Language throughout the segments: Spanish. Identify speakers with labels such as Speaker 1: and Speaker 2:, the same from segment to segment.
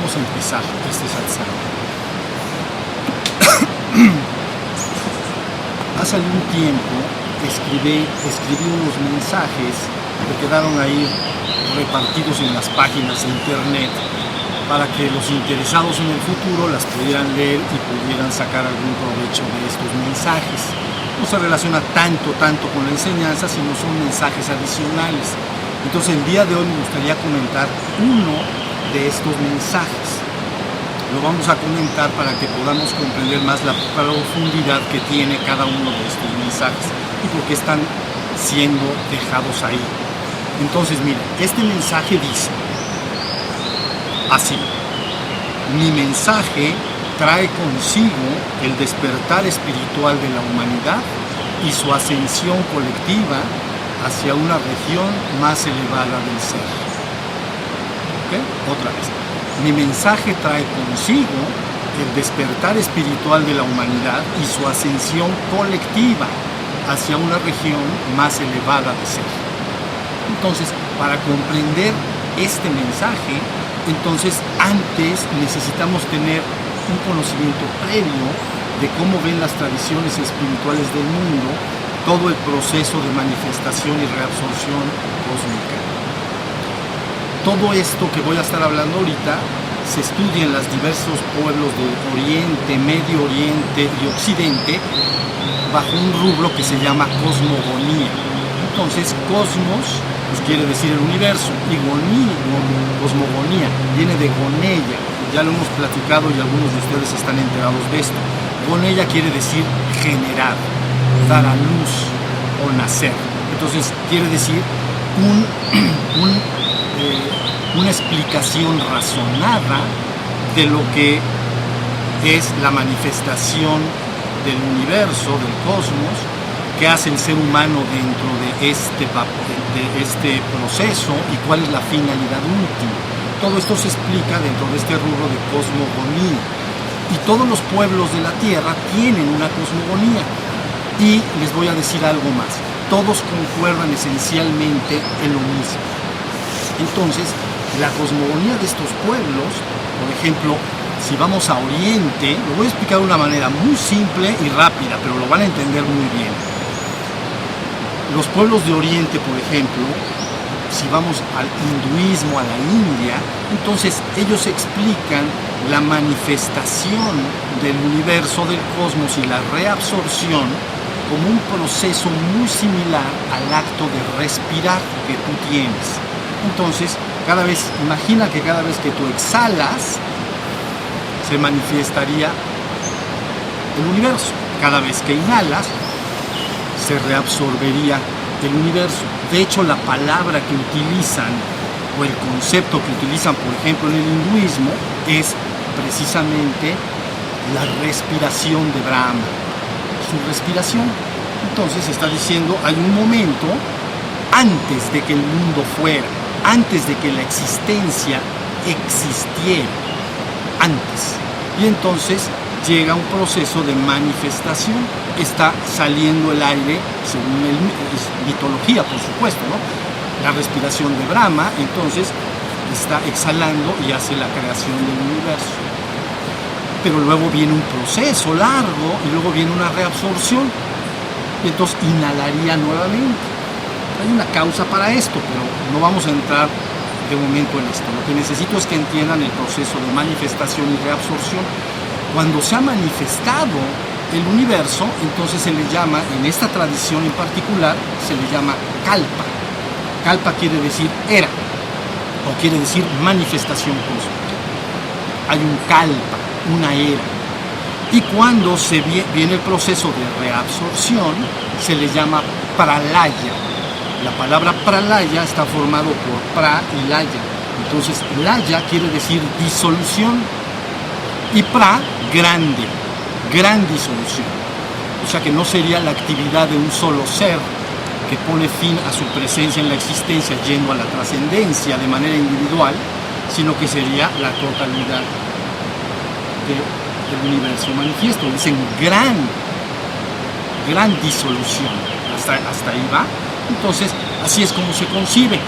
Speaker 1: vamos a empezar este satsang. Hace algún tiempo escribí unos mensajes que quedaron ahí repartidos en las páginas de internet para que los interesados en el futuro las pudieran leer y pudieran sacar algún provecho de estos mensajes. No se relaciona tanto con la enseñanza, sino son mensajes adicionales. Entonces el día de hoy me gustaría comentar uno de estos mensajes. Lo vamos a comentar para que podamos comprender más la profundidad que tiene cada uno de estos mensajes y por qué están siendo dejados ahí. Entonces, miren, este mensaje dice así: mi mensaje trae consigo el despertar espiritual de la humanidad y su ascensión colectiva hacia una región más elevada del ser. ¿Ok? Otra vez. Mi mensaje trae consigo el despertar espiritual de la humanidad y su ascensión colectiva hacia una región más elevada de ser. Entonces, para comprender este mensaje, entonces antes necesitamos tener un conocimiento previo de cómo ven las tradiciones espirituales del mundo todo el proceso de manifestación y reabsorción cósmica. Todo esto que voy a estar hablando ahorita se estudia en los diversos pueblos de Oriente, Medio Oriente y Occidente bajo un rubro que se llama cosmogonía. Entonces, cosmos pues quiere decir el universo y cosmogonía viene de goneya. Ya lo hemos platicado y algunos de ustedes están enterados de esto. Goneya quiere decir generar, dar a luz o nacer. Entonces, quiere decir una explicación razonada de lo que es la manifestación del universo, del cosmos, que hace el ser humano dentro de este proceso y cuál es la finalidad última. Todo esto se explica dentro de este rubro de cosmogonía. Y todos los pueblos de la Tierra tienen una cosmogonía. Y les voy a decir algo más. Todos concuerdan esencialmente en lo mismo. Entonces, la cosmogonía de estos pueblos, por ejemplo, si vamos a Oriente, lo voy a explicar de una manera muy simple y rápida, pero lo van a entender muy bien. Los pueblos de Oriente, por ejemplo, si vamos al hinduismo, a la India, entonces ellos explican la manifestación del universo, del cosmos y la reabsorción como un proceso muy similar al acto de respirar que tú tienes. Entonces, imagina que cada vez que tú exhalas, se manifestaría el universo. Cada vez que inhalas, se reabsorbería el universo. De hecho, la palabra que utilizan o el concepto que utilizan, por ejemplo, en el hinduismo, es precisamente la respiración de Brahma. Su respiración. Entonces está diciendo, hay un momento antes de que el mundo fuera, antes de que la existencia existiera, antes. Y entonces llega un proceso de manifestación, está saliendo el aire, según mitología, por supuesto, ¿no? La respiración de Brahma, entonces está exhalando y hace la creación del universo. Pero luego viene un proceso largo y luego viene una reabsorción, y entonces inhalaría nuevamente. Hay una causa para esto, pero no vamos a entrar de momento en esto. Lo que necesito es que entiendan el proceso de manifestación y reabsorción. Cuando se ha manifestado el universo, entonces se le llama, en esta tradición en particular, se le llama kalpa. Kalpa quiere decir era, o quiere decir manifestación cósmica. Hay un kalpa, una era. Y cuando viene el proceso de reabsorción, se le llama pralaya. La palabra pralaya está formado por pra y laya. Entonces, laya quiere decir disolución y pra, grande, gran disolución. O sea que no sería la actividad de un solo ser que pone fin a su presencia en la existencia yendo a la trascendencia de manera individual, sino que sería la totalidad del universo manifiesto. Dicen gran disolución. Hasta ahí va. Entonces, así es como se concibe.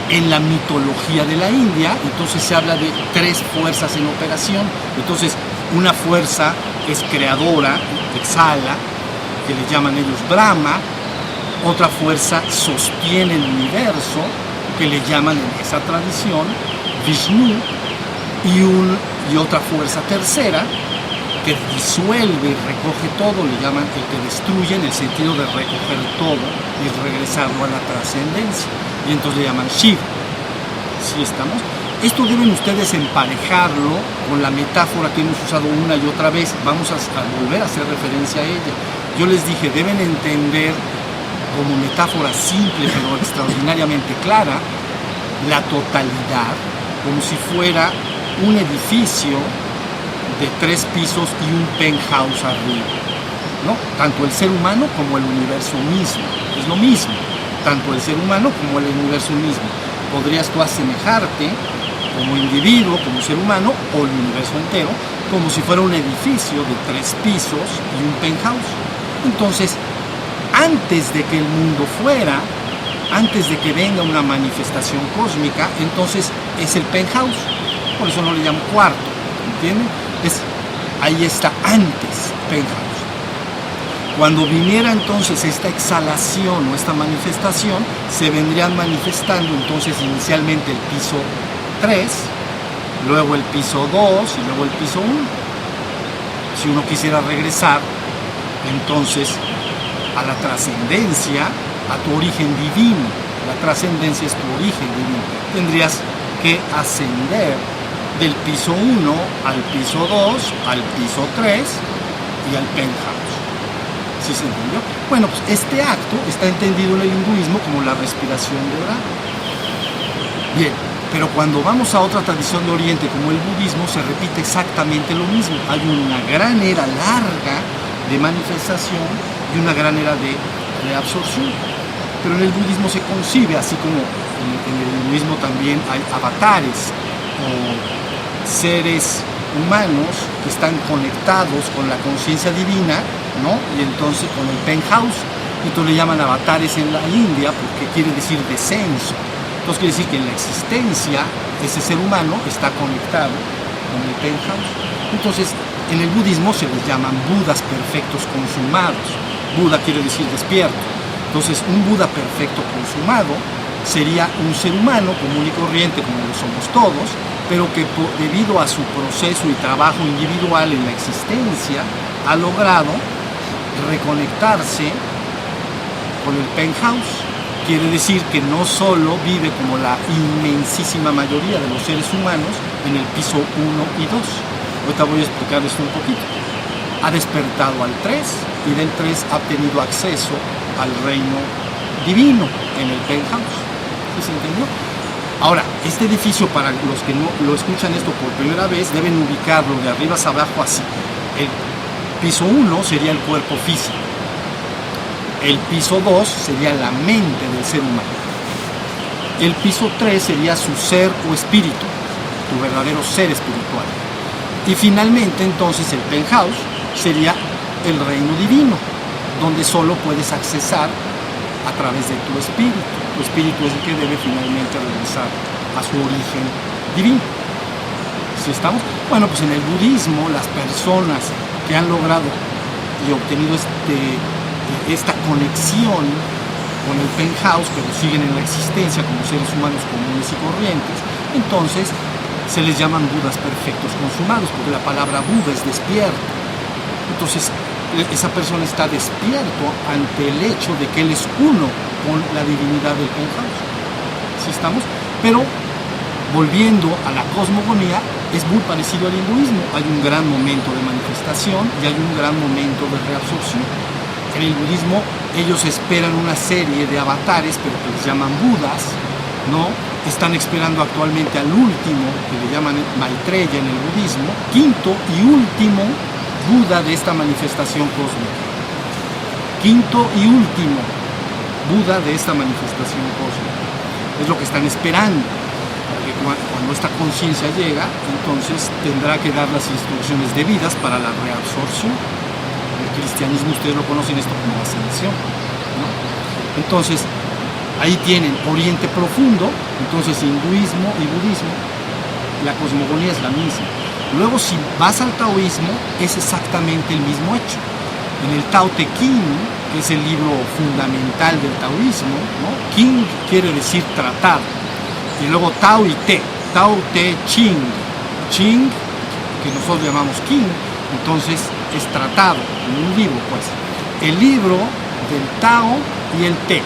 Speaker 1: En la mitología de la India, entonces se habla de tres fuerzas en operación. Entonces, una fuerza es creadora, exhala, que le llaman ellos Brahma. Otra fuerza sostiene el universo, que le llaman en esa tradición Vishnu. Y otra fuerza tercera, que disuelve y recoge todo, le llaman el que destruye, en el sentido de recoger todo y regresarlo a la trascendencia. Y entonces le llaman Shiva. ¿Sí estamos? Esto deben ustedes emparejarlo con la metáfora que hemos usado una y otra vez. Vamos a volver a hacer referencia a ella. Yo les dije, deben entender como metáfora simple pero extraordinariamente clara la totalidad, como si fuera un edificio de 3 pisos y un penthouse arriba, ¿no? Tanto el ser humano como el universo mismo, es lo mismo, tanto el ser humano como el universo mismo. Podrías tú asemejarte como individuo, como ser humano, o el universo entero, como si fuera un edificio de 3 pisos y un penthouse. Entonces, antes de que el mundo fuera, antes de que venga una manifestación cósmica, entonces es el penthouse. Por eso no le llamo cuarto, ¿entienden? Ahí está antes, penthouse. Cuando viniera entonces esta exhalación o esta manifestación, se vendrían manifestando entonces inicialmente el piso 3, luego el piso 2 y luego el piso 1. Si uno quisiera regresar entonces a la trascendencia, a tu origen divino, la trascendencia es tu origen divino, tendrías que ascender del piso 1 al piso 2, al piso 3 y al penthouse. ¿Sí se entendió? Bueno, pues este acto está entendido en el hinduismo como la respiración de Brahma. Bien, pero cuando vamos a otra tradición de Oriente como el budismo, se repite exactamente lo mismo. Hay una gran era larga de manifestación y una gran era de reabsorción. Pero en el budismo se concibe, así como en el hinduismo también hay avatares o seres humanos que están conectados con la conciencia divina, ¿no? Y entonces con el penthouse, y entonces le llaman avatares en la India porque quiere decir descenso. Entonces quiere decir que en la existencia ese ser humano está conectado con el penthouse. Entonces en el budismo se les llaman budas perfectos consumados. Buda quiere decir despierto. Entonces un Buda perfecto consumado sería un ser humano común y corriente como lo somos todos, pero que debido a su proceso y trabajo individual en la existencia ha logrado reconectarse con el penthouse. Quiere decir que no solo vive como la inmensísima mayoría de los seres humanos en el piso 1 y 2. Ahorita voy a explicar esto un poquito. Ha despertado al 3 y del 3 ha tenido acceso al reino divino en el penthouse. ¿Sí se entendió? Ahora, este edificio, para los que no lo escuchan esto por primera vez, deben ubicarlo de arriba hacia abajo así. El piso 1 sería el cuerpo físico. El piso 2 sería la mente del ser humano. El piso 3 sería su ser o espíritu, tu verdadero ser espiritual. Y finalmente, entonces, el penthouse sería el reino divino, donde solo puedes accesar a través de tu espíritu. Tu espíritu es el que debe finalmente regresar a su origen divino. ¿Sí estamos? Bueno, pues en el budismo, las personas que han logrado y obtenido esta conexión con el penthouse, pero siguen en la existencia como seres humanos comunes y corrientes, entonces se les llaman budas perfectos consumados, porque la palabra Buda es despierto. Entonces esa persona está despierto ante el hecho de que él es uno con la divinidad del penthouse. ¿Sí estamos? Pero volviendo a la cosmogonía, es muy parecido al hinduismo. Hay un gran momento de manifestación y hay un gran momento de reabsorción. En el budismo ellos esperan una serie de avatares, pero que les llaman budas, ¿no? Están esperando actualmente al último, que le llaman Maitreya en el budismo, quinto y último Buda de esta manifestación cósmica. Quinto y último Buda de esta manifestación cósmica. Es lo que están esperando. Porque cuando esta conciencia llega, entonces tendrá que dar las instrucciones debidas para la reabsorción. El cristianismo, ustedes lo conocen esto como ascensión, ¿no? Entonces, Ahí tienen Oriente Profundo, entonces hinduismo y budismo, la cosmogonía es la misma. Luego si vas al taoísmo es exactamente el mismo hecho. En el Tao Te Ching, que es el libro fundamental del taoísmo, ¿no? King quiere decir tratado, y luego Tao y Te, Tao Te Ching, Ching, que nosotros llamamos King, entonces es tratado, en un libro pues. El libro del Tao y el Te,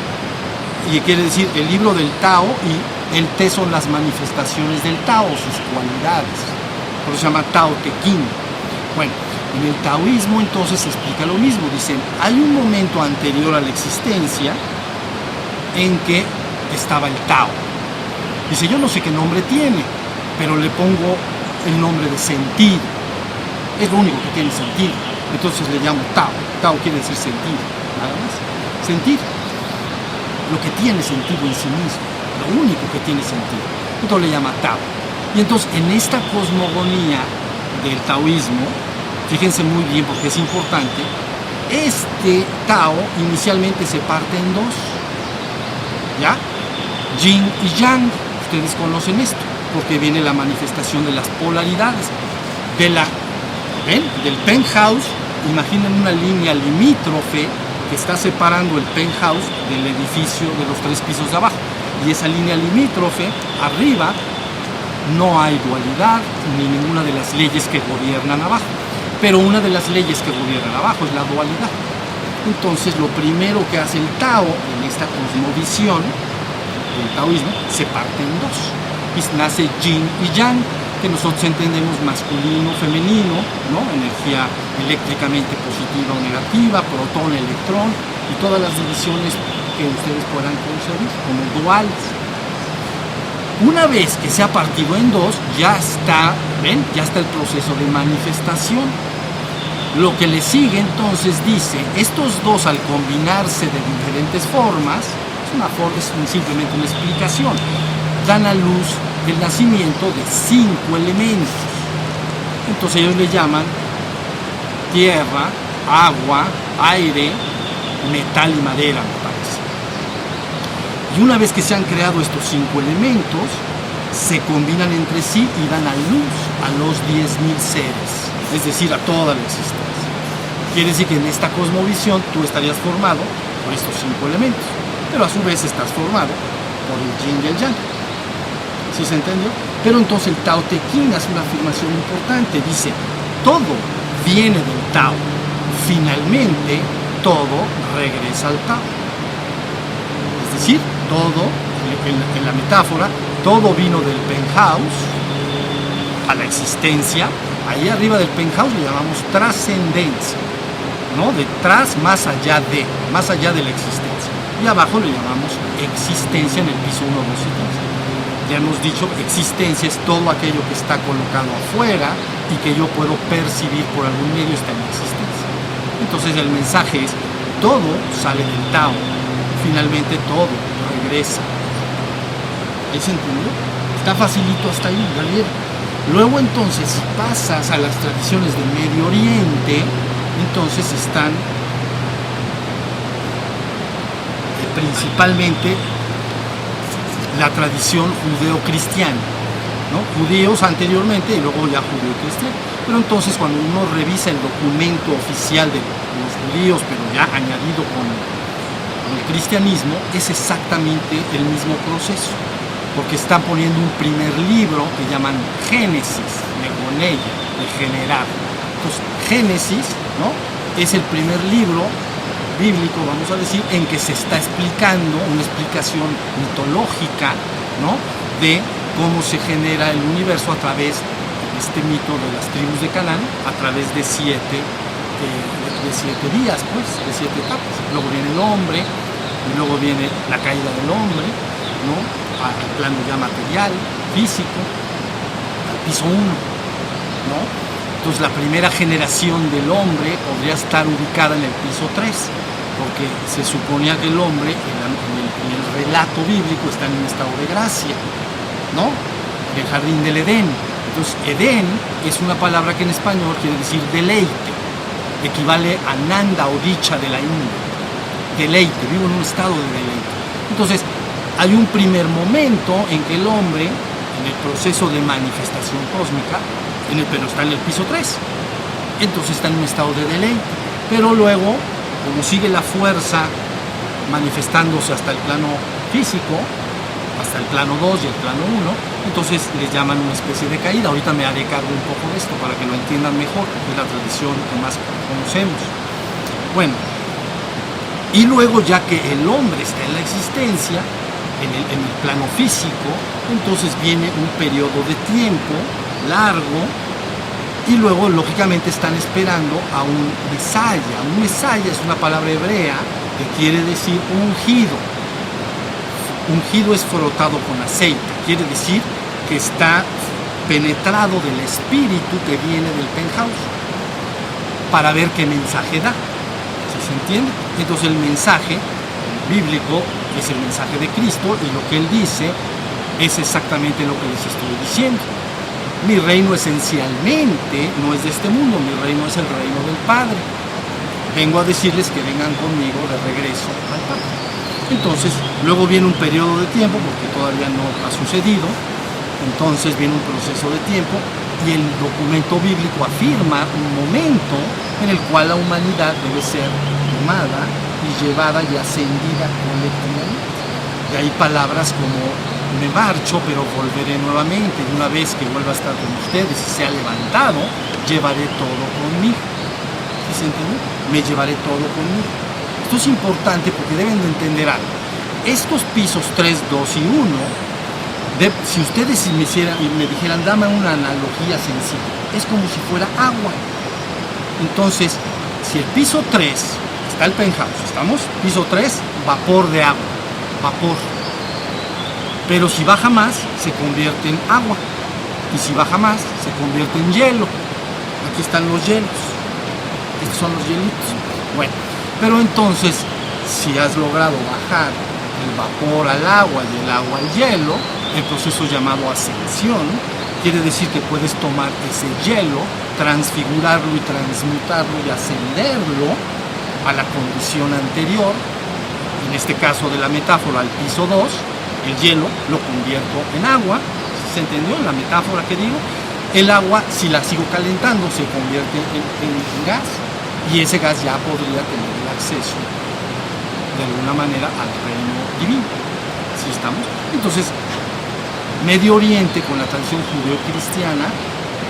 Speaker 1: y quiere decir el libro del Tao y el Te son las manifestaciones del Tao, sus cualidades, por eso se llama Tao Te Ching. Bueno, en el taoísmo entonces se explica lo mismo, dicen, hay un momento anterior a la existencia en que estaba el Tao. Dice, yo no sé qué nombre tiene, pero le pongo el nombre de sentido, es lo único que tiene sentido, entonces le llamo Tao. Tao quiere decir sentido, nada más, sentir, lo que tiene sentido en sí mismo, lo único que tiene sentido, entonces le llama Tao. Y entonces en esta cosmogonía del taoísmo, fíjense muy bien porque es importante, este Tao inicialmente se parte en dos, ¿ya? Yin y Yang, ustedes conocen esto, porque viene la manifestación de las polaridades, ¿ven? Del penthouse, imaginen una línea limítrofe que está separando el penthouse del edificio de los 3 pisos de abajo, y esa línea limítrofe, arriba, no hay dualidad ni ninguna de las leyes que gobiernan abajo, pero una de las leyes que gobiernan abajo es la dualidad. Entonces lo primero que hace el Tao en esta cosmovisión del taoísmo, se parte en dos, y nace Yin y Yang, que nosotros entendemos masculino, femenino, ¿no? Energía eléctricamente positiva o negativa, protón, electrón, y todas las divisiones que ustedes puedan concebir como duales. Una vez que se ha partido en dos, ya está, ¿ven? Ya está el proceso de manifestación. Lo que le sigue entonces dice, estos dos al combinarse de diferentes formas, es simplemente una explicación, dan a luz el nacimiento de 5 elementos. Entonces ellos le llaman tierra, agua, aire, metal y madera, me parece. Y una vez que se han creado estos 5 elementos, se combinan entre sí y dan a luz a los 10.000 seres, es decir, a toda la existencia. Quiere decir que en esta cosmovisión tú estarías formado por estos 5 elementos, pero a su vez estás formado por el Yin y el Yang. ¿Sí se entendió? Pero entonces el Tao Te Ching hace una afirmación importante, dice, todo viene del Tao, finalmente todo regresa al Tao. Es decir, todo, en la metáfora, todo vino del penthouse a la existencia. Ahí arriba del penthouse le llamamos trascendencia, ¿no? Detrás, más allá de la existencia. Y abajo le llamamos existencia en el piso 1, 2 y 3. Ya hemos dicho, existencia es todo aquello que está colocado afuera y que yo puedo percibir por algún medio, está en existencia. Entonces el mensaje es, todo sale del Tao, finalmente todo regresa. ¿Es entendido? Está facilito hasta ahí, ¿vale? Luego entonces, si pasas a las tradiciones del Medio Oriente, entonces están principalmente la tradición judeo-cristiana, ¿no? Judíos anteriormente y luego ya judeo-cristiano. Pero entonces cuando uno revisa el documento oficial de los judíos, pero ya añadido con el cristianismo, es exactamente el mismo proceso, porque están poniendo un primer libro que llaman Génesis, de Gonella, de generar. Entonces, Génesis, ¿no? Es el primer libro bíblico, vamos a decir, en que se está explicando una explicación mitológica, ¿no? De cómo se genera el universo a través de este mito de las tribus de Canaán, a través de 7 días, pues, de 7 etapas. Luego viene el hombre, y luego viene la caída del hombre, ¿no? Al plano ya material, físico, al piso 1, ¿no? Entonces la primera generación del hombre podría estar ubicada en el piso 3, porque se suponía que el hombre en el relato bíblico está en un estado de gracia, ¿no? El jardín del Edén. Entonces Edén es una palabra que en español quiere decir deleite, equivale a nanda o dicha de la India. Deleite, vivo en un estado de deleite. Entonces hay un primer momento en que el hombre, en el proceso de manifestación cósmica, pero está en el piso 3, entonces está en un estado de deleite, pero luego, como sigue la fuerza manifestándose hasta el plano físico, hasta el plano 2 y el plano 1, entonces les llaman una especie de caída. Ahorita me haré cargo un poco de esto para que lo entiendan mejor, porque es la tradición que más conocemos. Bueno, y luego, ya que el hombre está en la existencia, en el plano físico, entonces viene un periodo de tiempo largo, y luego lógicamente están esperando a un Mesaya. Un Mesaya es una palabra hebrea que quiere decir ungido. Ungido es frotado con aceite, quiere decir que está penetrado del espíritu que viene del penthouse, para ver qué mensaje da. ¿Sí se entiende? Entonces el mensaje bíblico es el mensaje de Cristo, y lo que Él dice es exactamente lo que les estoy diciendo. Mi reino esencialmente no es de este mundo, mi reino es el reino del Padre. Vengo a decirles que vengan conmigo de regreso al Padre. Entonces, luego viene un periodo de tiempo, porque todavía no ha sucedido, entonces viene un proceso de tiempo, y el documento bíblico afirma un momento en el cual la humanidad debe ser tomada y llevada y ascendida colectivamente. De ahí palabras como: me marcho, pero volveré nuevamente, y una vez que vuelva a estar con ustedes y sea levantado, llevaré todo conmigo. ¿Sí se entiende? Me llevaré todo conmigo. Esto es importante porque deben de entender algo. Estos pisos 3, 2 y 1, si ustedes me dijeran, dame una analogía sencilla, es como si fuera agua. Entonces, si el piso 3 está el penthouse, ¿estamos? Piso 3, vapor de agua, vapor. Pero si baja más, se convierte en agua. Y si baja más, se convierte en hielo. Aquí están los hielos. Estos son los hielitos. Bueno, pero entonces, si has logrado bajar el vapor al agua y el agua al hielo, el proceso llamado ascensión, quiere decir que puedes tomar ese hielo, transfigurarlo y transmutarlo y ascenderlo a la condición anterior, en este caso de la metáfora al piso 2, el hielo lo convierto en agua. ¿Se entendió la metáfora que digo? El agua, si la sigo calentando, se convierte en gas, y ese gas ya podría tener el acceso de alguna manera al reino divino. ¿Sí estamos? Entonces, Medio Oriente, con la tradición judeo-cristiana,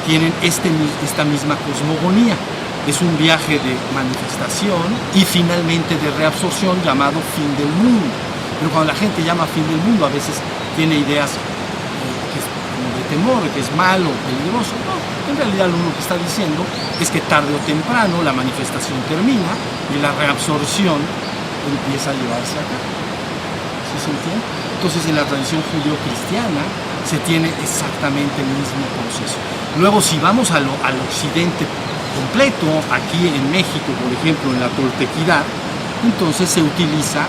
Speaker 1: tienen esta misma cosmogonía. Es un viaje de manifestación y finalmente de reabsorción, llamado fin del mundo. Pero cuando la gente llama fin del mundo, a veces tiene ideas como de temor, que es malo, peligroso. No, en realidad lo único que está diciendo es que tarde o temprano la manifestación termina y la reabsorción empieza a llevarse a cabo. ¿Sí se entiende? Entonces, en la tradición judeo-cristiana se tiene exactamente el mismo proceso. Luego, si vamos al occidente completo, aquí en México, por ejemplo, en la toltequidad, entonces se utiliza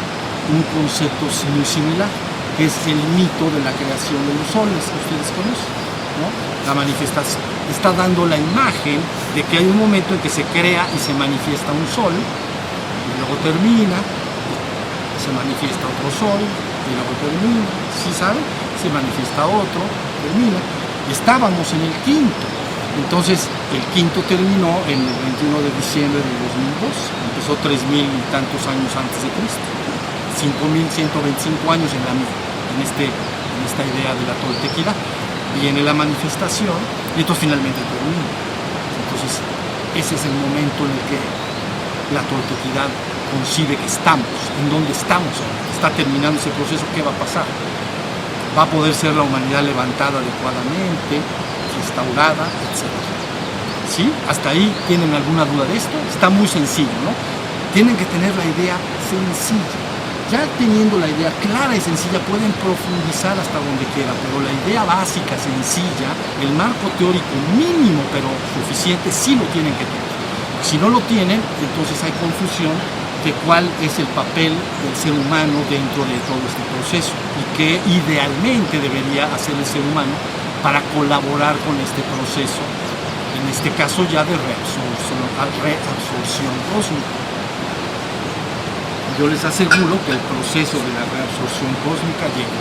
Speaker 1: un concepto muy similar, que es el mito de la creación de los soles, que ustedes conocen, ¿no? La manifestación está dando la imagen de que hay un momento en que se crea y se manifiesta un sol, y luego termina, se manifiesta otro sol, y luego termina, ¿sí saben? Se manifiesta otro, termina. Estábamos en el quinto. Entonces, el quinto terminó en el 21 de diciembre de 2002, empezó 3.000 y tantos años antes de Cristo, 5.125 años en esta idea de la toltequidad. Viene la manifestación y entonces finalmente termina. Entonces, ese es el momento en el que la toltequidad concibe que estamos, en dónde estamos. Está terminando ese proceso, ¿qué va a pasar? ¿Va a poder ser la humanidad levantada adecuadamente, restaurada, etcétera? ¿Sí? ¿Hasta ahí tienen alguna duda de esto? Está muy sencillo, ¿no? Tienen que tener la idea sencilla. Ya teniendo la idea clara y sencilla, pueden profundizar hasta donde quieran, pero la idea básica, sencilla, el marco teórico mínimo, pero suficiente, sí lo tienen que tener. Si no lo tienen, entonces hay confusión de cuál es el papel del ser humano dentro de todo este proceso y qué idealmente debería hacer el ser humano para colaborar con este proceso, en este caso ya de reabsorción cósmica. yo les aseguro que el proceso de la reabsorción cósmica llega.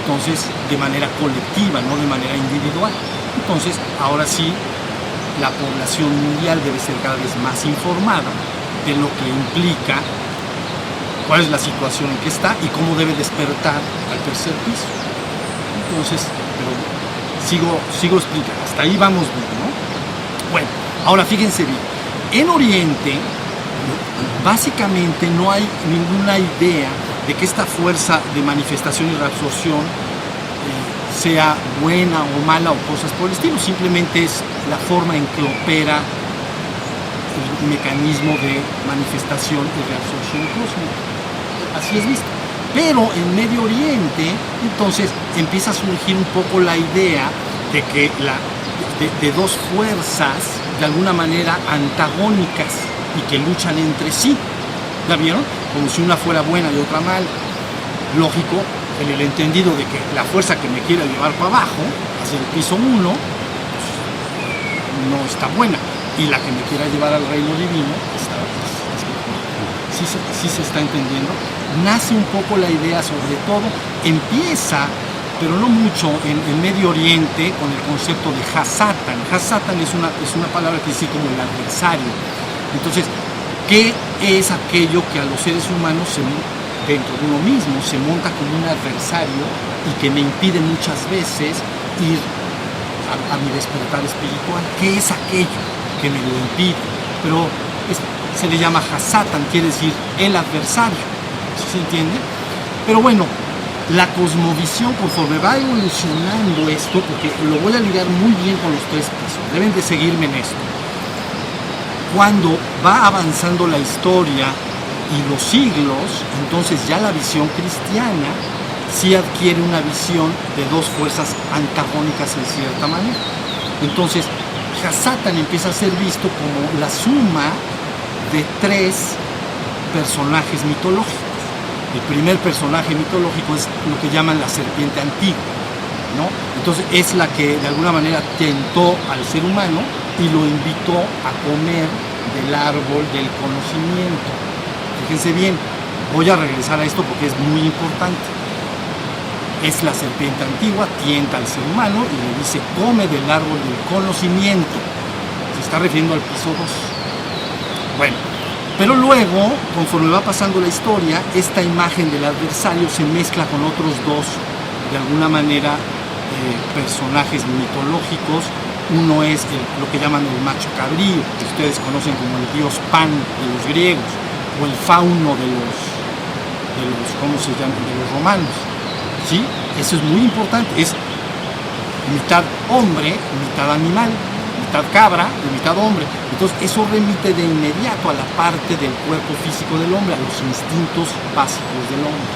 Speaker 1: Entonces, de manera colectiva, no de manera individual. Entonces, ahora sí, la población mundial debe ser cada vez más informada de lo que implica, cuál es la situación en que está y cómo debe despertar al tercer piso. Entonces, pero sigo explicando, hasta ahí vamos bien, ¿no? Bueno, ahora fíjense bien, en Oriente, básicamente no hay ninguna idea de que esta fuerza de manifestación y reabsorción sea buena o mala o cosas por el estilo, simplemente es la forma en que opera el mecanismo de manifestación y reabsorción cósmica. Así es visto. Pero en Medio Oriente, entonces empieza a surgir un poco la idea de que de dos fuerzas de alguna manera antagónicas y que luchan entre sí. ¿La vieron? Como si una fuera buena y otra mala. Lógico, en el entendido de que la fuerza que me quiere llevar para abajo, hacia el piso 1, pues, no está buena. Y la que me quiera llevar al reino divino está mejor. ¿Sí se está entendiendo? Nace un poco la idea, sobre todo, empieza, pero no mucho, en Medio Oriente con el concepto de Hasatan. Hasatan es una palabra que dice como el adversario. Entonces, ¿qué es aquello que a los seres humanos dentro de uno mismo se monta como un adversario y que me impide muchas veces ir a mi despertar espiritual? ¿Qué es aquello que me lo impide? Pero se le llama Hasatan, quiere decir el adversario. ¿Sí se entiende? Pero bueno, la cosmovisión, conforme va evolucionando esto, porque lo voy a ligar muy bien con los tres pisos, deben de seguirme en esto. Cuando va avanzando la historia y los siglos, entonces ya la visión cristiana sí adquiere una visión de dos fuerzas antagónicas en cierta manera. Entonces, Hasatan empieza a ser visto como la suma de tres personajes mitológicos. El primer personaje mitológico es lo que llaman la serpiente antigua, ¿no? Entonces es la que de alguna manera tentó al ser humano y lo invitó a comer del árbol del conocimiento. Fíjense bien, voy a regresar a esto porque es muy importante. Es la serpiente antigua, tienta al ser humano y le dice, come del árbol del conocimiento. Se está refiriendo al piso 2. Bueno, pero luego, conforme va pasando la historia, esta imagen del adversario se mezcla con otros dos, de alguna manera, personajes mitológicos. Uno es lo que llaman el macho cabrío, que ustedes conocen como el dios Pan de los griegos, o el fauno de los ¿cómo se llama?, de los romanos. ¿Sí? Eso es muy importante, es mitad hombre, mitad animal, mitad cabra y mitad hombre. Entonces eso remite de inmediato a la parte del cuerpo físico del hombre, a los instintos básicos del hombre,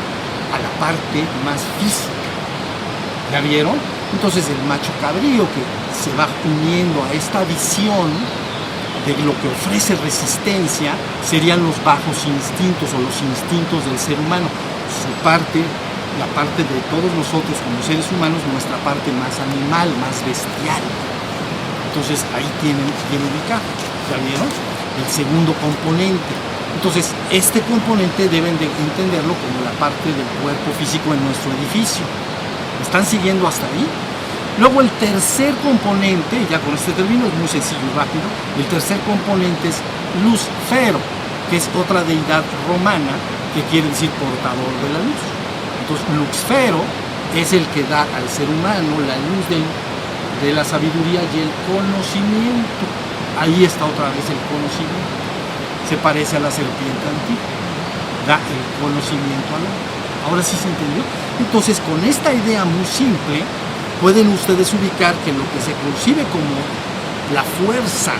Speaker 1: a la parte más física. ¿Ya vieron? Entonces el macho cabrío que se va uniendo a esta visión de lo que ofrece resistencia serían los bajos instintos o los instintos del ser humano, su parte, la parte de todos nosotros como seres humanos, nuestra parte más animal, más bestial. Entonces ahí tienen bien ubicado, ¿ya vieron? El segundo componente. Entonces este componente deben de entenderlo como la parte del cuerpo físico en nuestro edificio. ¿Me están siguiendo hasta ahí? Luego el tercer componente, ya con este término es muy sencillo y rápido, el tercer componente es Lucifero, que es otra deidad romana que quiere decir portador de la luz. Entonces Lucifero es el que da al ser humano la luz de la sabiduría y el conocimiento. Ahí está otra vez el conocimiento. Se parece a la serpiente antigua. Da el conocimiento al hombre. Ahora sí se entendió. Entonces, con esta idea muy simple, pueden ustedes ubicar que lo que se concibe como la fuerza,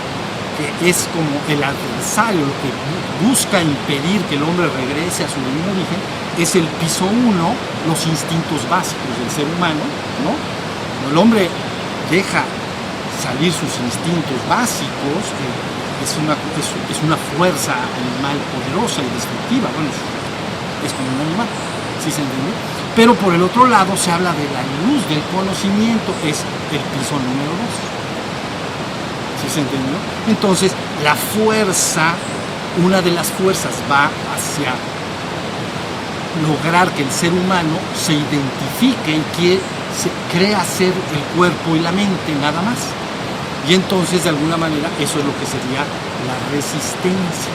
Speaker 1: que es como el adversario, lo que busca impedir que el hombre regrese a su divino origen, es el piso 1, los instintos básicos del ser humano, ¿no? El hombre deja salir sus instintos básicos, es una fuerza animal poderosa y destructiva, bueno, es como un animal, ¿sí se entiende? Pero por el otro lado se habla de la luz del conocimiento, es el piso número 2, ¿sí se entendió? Entonces la fuerza, una de las fuerzas va hacia lograr que el ser humano se identifique y que se crea ser el cuerpo y la mente, nada más. Y entonces, de alguna manera, eso es lo que sería la resistencia.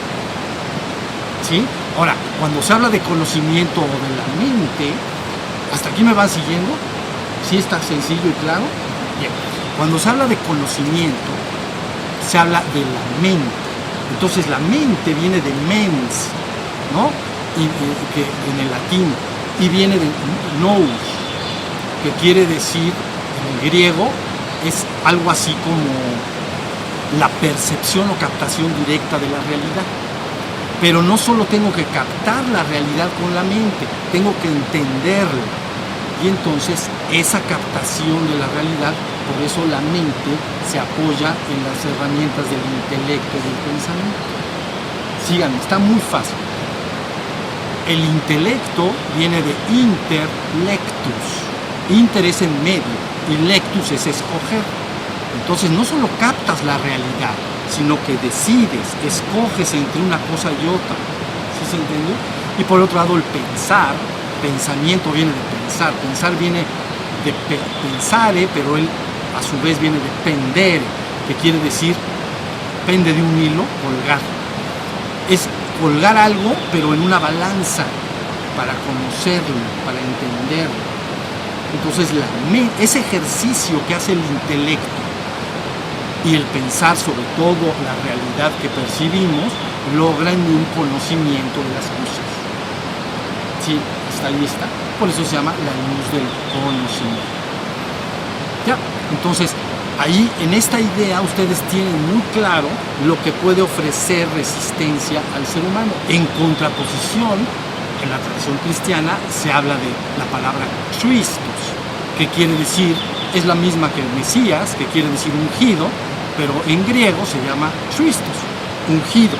Speaker 1: ¿Sí? Ahora, cuando se habla de conocimiento o de la mente, ¿hasta aquí me van siguiendo? ¿Sí está sencillo y claro? Bien. Cuando se habla de conocimiento, se habla de la mente. Entonces, la mente viene de mens, ¿no? Que en el latín, y viene de nous, que quiere decir, en el griego, es algo así como la percepción o captación directa de la realidad. Pero no solo tengo que captar la realidad con la mente, tengo que entenderla. Y entonces esa captación de la realidad, por eso la mente se apoya en las herramientas del intelecto y del pensamiento. Síganme, está muy fácil. El intelecto viene de interlectus. Inter es en medio y lectus es escoger. Entonces no solo captas la realidad, sino que decides, escoges entre una cosa y otra. ¿Sí se entiende? Y por otro lado el pensar, pensamiento viene de pensar, pensar viene de pensare, pero él a su vez viene de pendere, que quiere decir pende de un hilo, colgar. Es colgar algo, pero en una balanza, para conocerlo, para entenderlo. Entonces ese ejercicio que hace el intelecto y el pensar sobre todo la realidad que percibimos, logran un conocimiento de las cosas. ¿Sí? ¿Está lista? Por eso se llama la luz del conocimiento. Ya, entonces, ahí en esta idea ustedes tienen muy claro lo que puede ofrecer resistencia al ser humano. En contraposición, en la tradición cristiana se habla de la palabra Christos, que quiere decir, es la misma que el Mesías, que quiere decir ungido, pero en griego se llama Christos, ungido.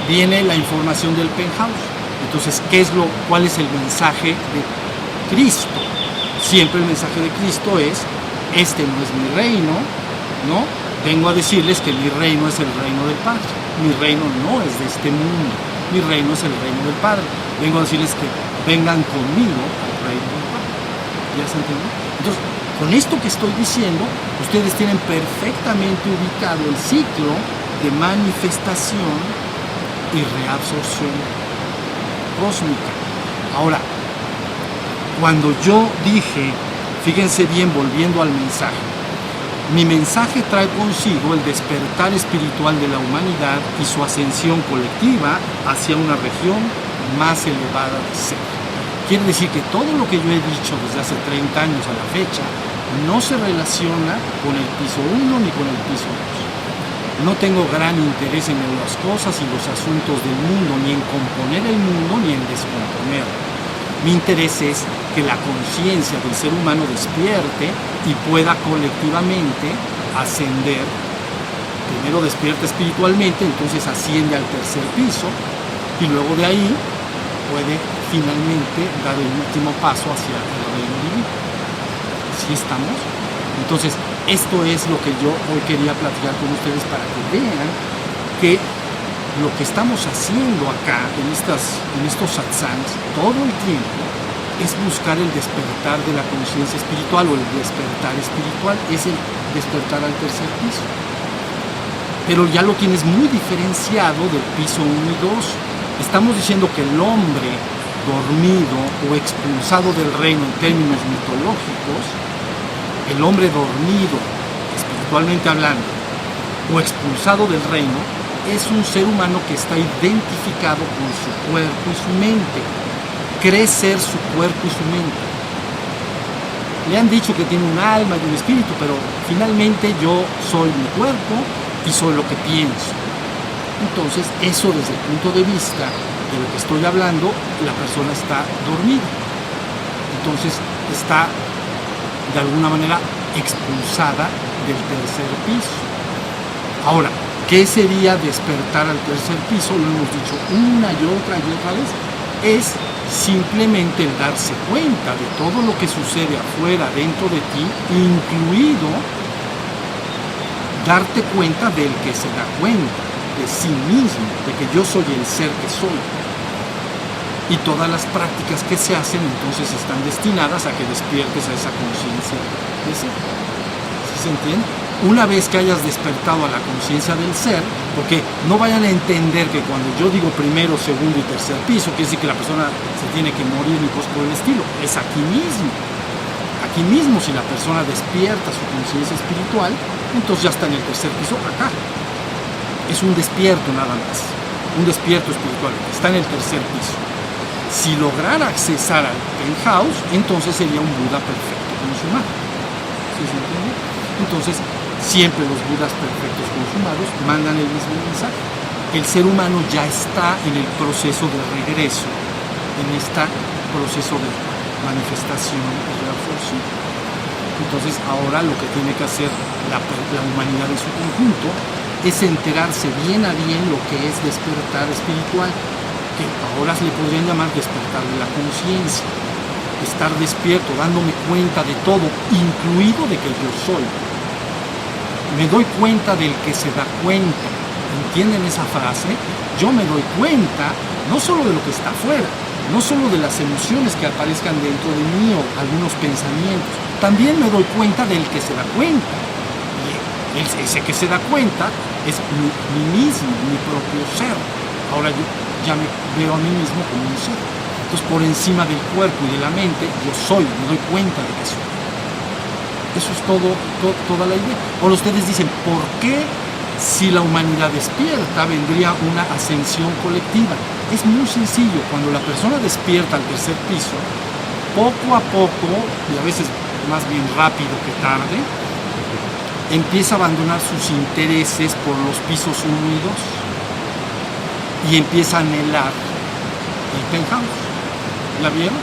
Speaker 1: Viene la información del penthouse. Entonces, ¿cuál es el mensaje de Cristo? Siempre el mensaje de Cristo es, este no es mi reino, ¿no? Vengo a decirles que mi reino es el reino del Padre. Mi reino no es de este mundo. Mi reino es el reino del Padre. Vengo a decirles que vengan conmigo al reino del Padre. ¿Ya se entendió? Entonces, con esto que estoy diciendo, ustedes tienen perfectamente ubicado el ciclo de manifestación y reabsorción cósmica. Ahora, cuando yo dije, fíjense bien, volviendo al mensaje, mi mensaje trae consigo el despertar espiritual de la humanidad y su ascensión colectiva hacia una región más elevada de ser. Quiere decir que todo lo que yo he dicho desde hace 30 años a la fecha no se relaciona con el piso 1 ni con el piso 2. No tengo gran interés en las cosas y los asuntos del mundo, ni en componer el mundo, ni en descomponerlo. Mi interés es que la conciencia del ser humano despierte y pueda colectivamente ascender. Primero despierta espiritualmente, entonces asciende al tercer piso y luego de ahí puede finalmente dar el último paso hacia el reino divino. ¿Sí estamos? Entonces, esto es lo que yo hoy quería platicar con ustedes para que vean que lo que estamos haciendo acá en estos satsangs todo el tiempo es buscar el despertar de la conciencia espiritual o el despertar espiritual, es el despertar al tercer piso. Pero ya lo tienes muy diferenciado del piso 1 y 2. Estamos diciendo que el hombre dormido o expulsado del reino en términos mitológicos, el hombre dormido, espiritualmente hablando, o expulsado del reino, es un ser humano que está identificado con su cuerpo y su mente. Cree ser su cuerpo y su mente. Le han dicho que tiene un alma y un espíritu, pero finalmente yo soy mi cuerpo y soy lo que pienso. Entonces, eso desde el punto de vista de lo que estoy hablando, la persona está dormida. Entonces, está de alguna manera expulsada del tercer piso. Ahora, ¿qué sería despertar al tercer piso? Lo hemos dicho una y otra vez. Es simplemente el darse cuenta de todo lo que sucede afuera, dentro de ti, incluido darte cuenta del que se da cuenta de sí mismo, de que yo soy el ser que soy. Y todas las prácticas que se hacen entonces están destinadas a que despiertes a esa conciencia de ser. ¿Sí se entiende? Una vez que hayas despertado a la conciencia del ser, porque no vayan a entender que cuando yo digo primero, segundo y tercer piso, quiere decir que la persona se tiene que morir ni cosas por el estilo. Es aquí mismo. Aquí mismo, si la persona despierta su conciencia espiritual, entonces ya está en el tercer piso acá. Es un despierto nada más. Un despierto espiritual. Está en el tercer piso. Si lograra accesar al penthouse, entonces sería un Buda perfecto consumado. ¿Sí se entiende? Entonces, siempre los Budas perfectos consumados mandan el mismo mensaje. El ser humano ya está en el proceso de regreso, en este proceso de manifestación y reabsorción. Entonces, ahora lo que tiene que hacer la humanidad en su conjunto es enterarse bien a bien lo que es despertar espiritual, que ahora se le podrían llamar despertar de la conciencia, estar despierto, dándome cuenta de todo, incluido de que yo soy. Me doy cuenta del que se da cuenta. ¿Entienden esa frase? Yo me doy cuenta no solo de lo que está afuera, no solo de las emociones que aparezcan dentro de mí o algunos pensamientos, también me doy cuenta del que se da cuenta. Y ese que se da cuenta es mí mismo, mi propio ser. Ahora yo ya me veo a mí mismo como un ser. Entonces, por encima del cuerpo y de la mente, yo soy, me doy cuenta de que soy. Eso es toda la idea. Ahora ustedes dicen, ¿por qué si la humanidad despierta vendría una ascensión colectiva? Es muy sencillo. Cuando la persona despierta al tercer piso, poco a poco, y a veces más bien rápido que tarde, empieza a abandonar sus intereses por los pisos 1 y 2 y empieza a anhelar el penthouse. ¿La vieron?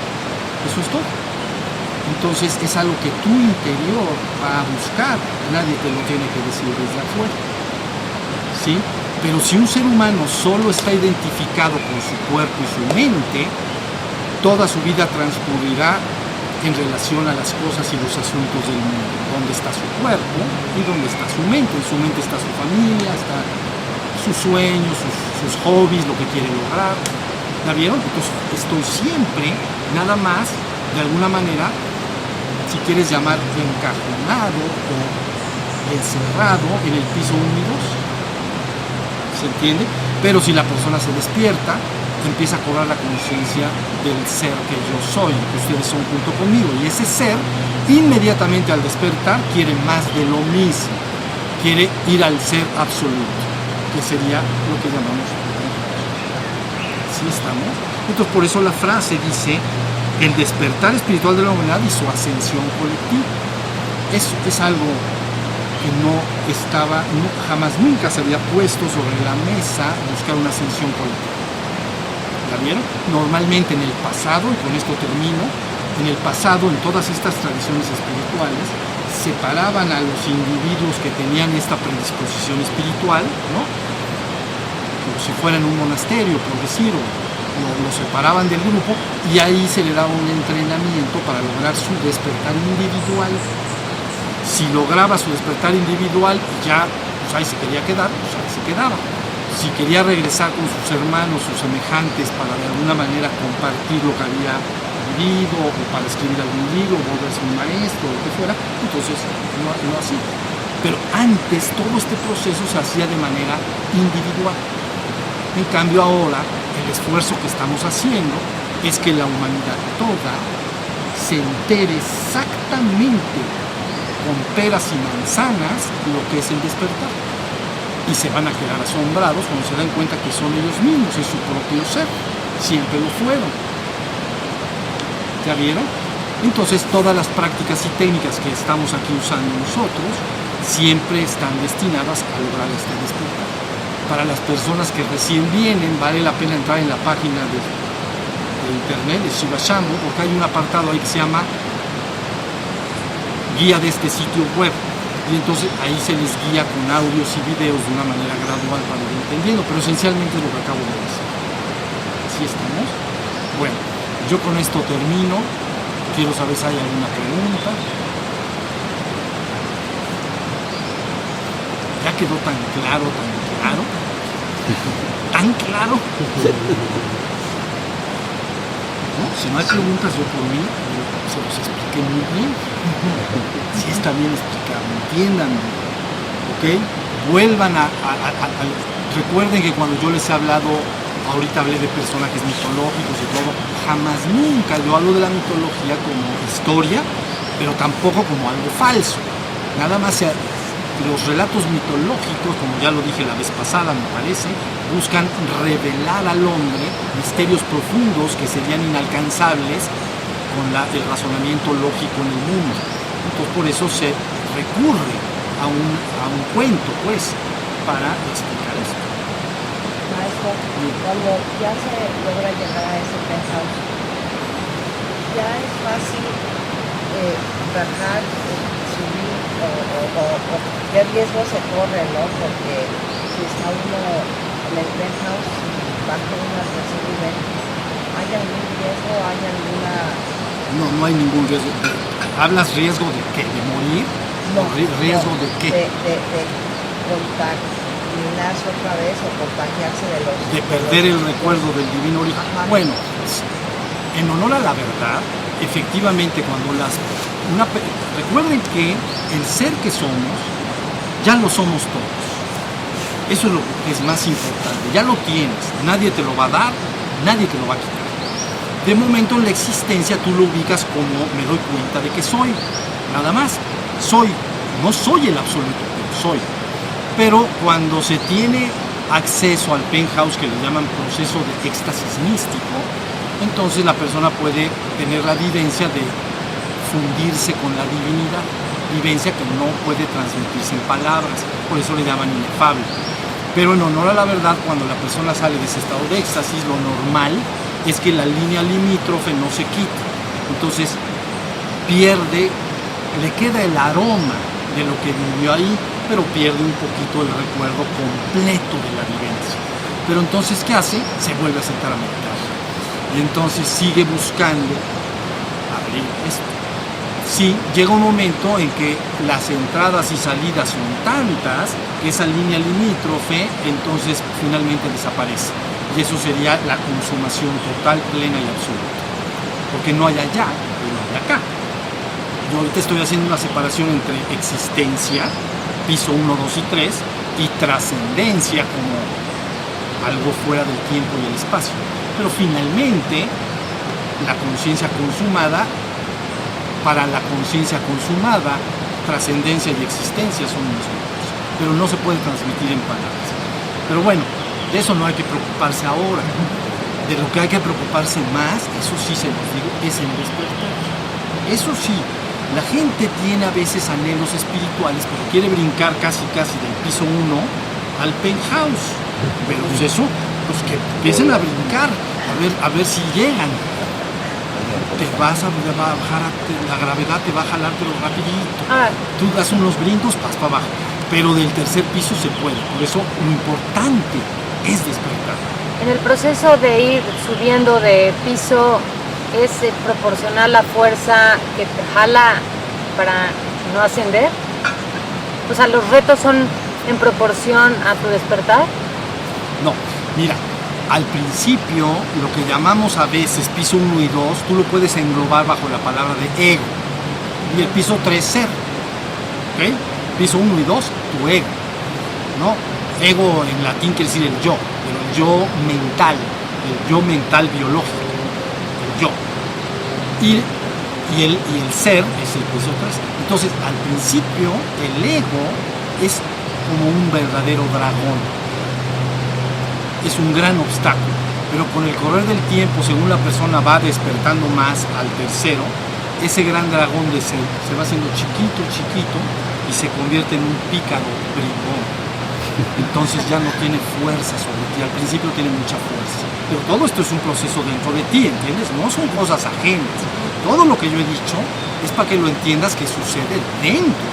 Speaker 1: Eso es todo. Entonces es algo que tu interior va a buscar, nadie te lo tiene que decir desde afuera. ¿Sí? Pero si un ser humano solo está identificado con su cuerpo y su mente, toda su vida transcurrirá en relación a las cosas y los asuntos del mundo. ¿Dónde está su cuerpo y dónde está su mente? En su mente está su familia, está sus sueños, sus hobbies, lo que quiere lograr. ¿La vieron? Entonces estoy siempre, nada más, de alguna manera, si quieres llamar encajonado o encerrado en el piso 1 y 2. ¿Se entiende? Pero si la persona se despierta, empieza a cobrar la conciencia del ser que yo soy, que ustedes son junto conmigo. Y ese ser, inmediatamente al despertar, quiere más de lo mismo. Quiere ir al ser absoluto, que sería lo que llamamos. ¿Sí estamos? Entonces, por eso la frase dice, el despertar espiritual de la humanidad y su ascensión colectiva. Es algo que no estaba, jamás nunca se había puesto sobre la mesa buscar una ascensión colectiva. ¿La vieron? Normalmente en el pasado, y con esto termino, en el pasado, en todas estas tradiciones espirituales, separaban a los individuos que tenían esta predisposición espiritual, ¿no? Como si fueran un monasterio, por decirlo, lo separaban del grupo y ahí se le daba un entrenamiento para lograr su despertar individual. Si lograba su despertar individual y ya pues ahí se quería quedar, pues ahí se quedaba. Si quería regresar con sus hermanos, sus semejantes, para de alguna manera compartir lo que había vivido, o para escribir algún libro, o volverse un maestro, o lo que fuera, entonces no así. Pero antes todo este proceso se hacía de manera individual. En cambio ahora, el esfuerzo que estamos haciendo es que la humanidad toda se entere exactamente, con peras y manzanas, lo que es el despertar. Y se van a quedar asombrados cuando se dan cuenta que son ellos mismos, es su propio ser, siempre lo fueron. ¿Ya vieron? Entonces todas las prácticas y técnicas que estamos aquí usando nosotros siempre están destinadas a lograr este despertar. Para las personas que recién vienen, vale la pena entrar en la página de internet de Shiva Shambhu, porque hay un apartado ahí que se llama guía de este sitio web. Y entonces ahí se les guía con audios y videos de una manera gradual para ir entendiendo, pero esencialmente es lo que acabo de decir. ¿Así estamos? Bueno, yo con esto termino. Quiero saber si hay alguna pregunta. Ya quedó tan claro, tan claro. ¿no? Si no hay preguntas, yo por mí se los expliqué muy bien. Si está bien explicado, entiéndanme, ¿ok? Vuelvan recuerden que cuando yo les he hablado, ahorita hablé de personajes mitológicos y todo, jamás nunca yo hablo de la mitología como historia, pero tampoco como algo falso. Nada más los relatos mitológicos, como ya lo dije la vez pasada, me parece, buscan revelar al hombre misterios profundos que serían inalcanzables con el razonamiento lógico en el mundo. Entonces por eso se recurre a un cuento, pues, para explicar esto.
Speaker 2: Maestro, cuando ya se logra llegar a ese penthouse, ya es fácil bajar, subir, o qué riesgo se corre, ¿no? Porque si está uno en el penthouse y baja uno al tercer nivel, ¿hay algún riesgo? ¿Hay alguna...?
Speaker 1: No hay ningún riesgo. ¿Hablas riesgo de qué? ¿De morir?
Speaker 2: No,
Speaker 1: ¿Riesgo de qué?
Speaker 2: De contaminarse otra vez o contagiarse de los...
Speaker 1: De perder el recuerdo del divino origen.
Speaker 2: Ajá.
Speaker 1: Bueno, en honor a la verdad, efectivamente recuerden que el ser que somos, ya lo somos todos. Eso es lo que es más importante. Ya lo tienes, nadie te lo va a dar, nadie te lo va a quitar. De momento en la existencia tú lo ubicas como me doy cuenta de que soy, nada más. Soy, no soy el absoluto, pero soy. Pero cuando se tiene acceso al penthouse, que le llaman proceso de éxtasis místico, entonces la persona puede tener la vivencia de fundirse con la divinidad, vivencia que no puede transmitirse en palabras, por eso le llaman inefable. Pero en honor a la verdad, cuando la persona sale de ese estado de éxtasis, lo normal es que la línea limítrofe no se quita, entonces le queda el aroma de lo que vivió ahí, pero pierde un poquito el recuerdo completo de la vivencia. Pero entonces, ¿qué hace? Se vuelve a sentar a meditar. Y entonces sigue buscando abrir esto. Sí, llega un momento en que las entradas y salidas son tantas que esa línea limítrofe entonces finalmente desaparece. Y eso sería la consumación total, plena y absoluta. Porque no hay allá y no hay acá. Yo ahorita estoy haciendo una separación entre existencia, piso 1, 2 y 3, y trascendencia como algo fuera del tiempo y el espacio. Pero finalmente, la conciencia consumada, para la conciencia consumada, trascendencia y existencia son unos mismos, pero no se puede transmitir en palabras. Pero bueno, de eso no hay que preocuparse ahora. De lo que hay que preocuparse más, eso sí se los digo, es el despertar. Eso sí, la gente tiene a veces anhelos espirituales, pero quiere brincar casi del piso 1 al penthouse. Pero pues eso, pues que empiecen a brincar, a ver si llegan. Te vas a bajar, la gravedad te va a jalar pero rapidito. Tú das unos brincos, vas para abajo. Pero del tercer piso se puede. Por eso lo importante es despertar.
Speaker 3: En el proceso de ir subiendo de piso, ¿es proporcional la fuerza que te jala para no ascender? O sea, ¿los retos son en proporción a tu despertar?
Speaker 1: No, mira, al principio lo que llamamos a veces piso 1 y 2, tú lo puedes englobar bajo la palabra de ego. Y el piso 3, ser. ¿Ok? Piso 1 y 2, tu ego. ¿No? Ego en latín quiere decir el yo, pero el yo mental biológico, el yo. Y el ser es el piso 3. Entonces, al principio, el ego es como un verdadero dragón. Es un gran obstáculo, pero con el correr del tiempo, según la persona va despertando más al tercero, ese gran dragón de ser se va haciendo chiquito y se convierte en un pícaro bribón. Entonces ya no tiene fuerza sobre ti, al principio tiene mucha fuerza, pero todo esto es un proceso dentro de ti, ¿entiendes? No son cosas ajenas. Todo lo que yo he dicho es para que lo entiendas que sucede dentro.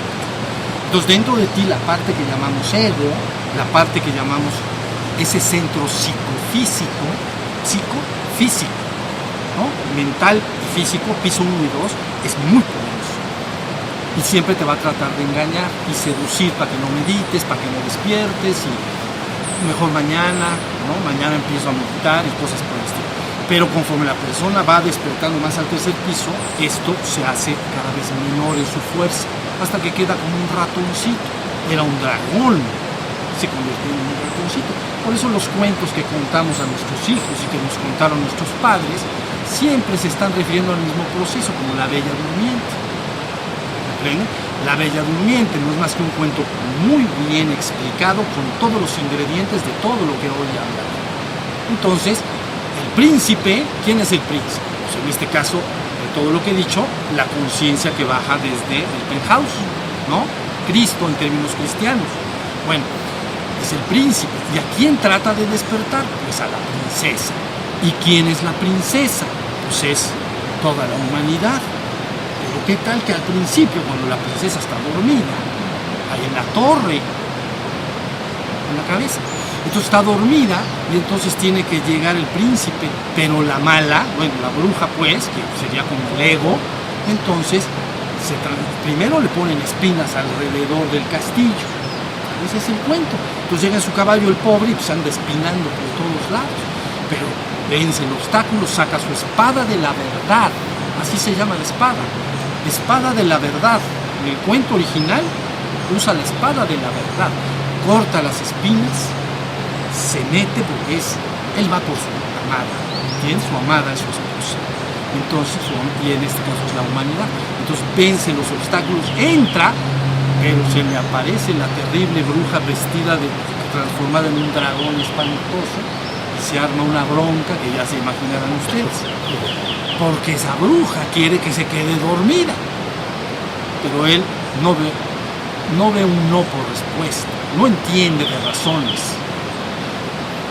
Speaker 1: Entonces dentro de ti la parte que llamamos ego, la parte que llamamos ese centro psicofísico, ¿no? Mental y físico, piso 1 y 2, es muy poderoso. Y siempre te va a tratar de engañar y seducir para que no medites, para que no despiertes y mejor mañana, ¿no? Mañana empiezo a meditar y cosas por el estilo. Pero conforme la persona va despertando más al tercer piso, esto se hace cada vez menor en su fuerza, hasta que queda como un ratoncito. Era un dragón, se convirtió en un ratoncito. Por eso los cuentos que contamos a nuestros hijos y que nos contaron nuestros padres siempre se están refiriendo al mismo proceso, como la Bella Durmiente. ¿Comprenden? La Bella Durmiente no es más que un cuento muy bien explicado con todos los ingredientes de todo lo que hoy hablamos. Entonces, el príncipe, ¿quién es el príncipe? Pues en este caso, de todo lo que he dicho, la conciencia que baja desde el penthouse, ¿no? Cristo en términos cristianos. Bueno, es el príncipe. ¿Y a quién trata de despertar? Pues a la princesa. ¿Y quién es la princesa? Pues es toda la humanidad. Pero ¿qué tal que al principio, cuando la princesa está dormida, ahí en la torre, en la cabeza? Entonces está dormida y entonces tiene que llegar el príncipe, pero la mala, bueno, la bruja pues, que sería como el ego, entonces primero le ponen espinas alrededor del castillo. Ese es el cuento. Entonces llega en su caballo el pobre y pues anda espinando por todos lados. Pero vence el obstáculo, saca su espada de la verdad. Así se llama la espada. Espada de la verdad. En el cuento original usa la espada de la verdad. Corta las espinas, se mete porque él va por su amada. ¿Quién? Su amada es su esposa. Entonces, y en este caso es la humanidad. Entonces vence los obstáculos, entra, pero se le aparece la terrible bruja vestida transformada en un dragón espantoso, y se arma una bronca que ya se imaginarán ustedes, porque esa bruja quiere que se quede dormida, pero él no ve un no por respuesta, no entiende de razones.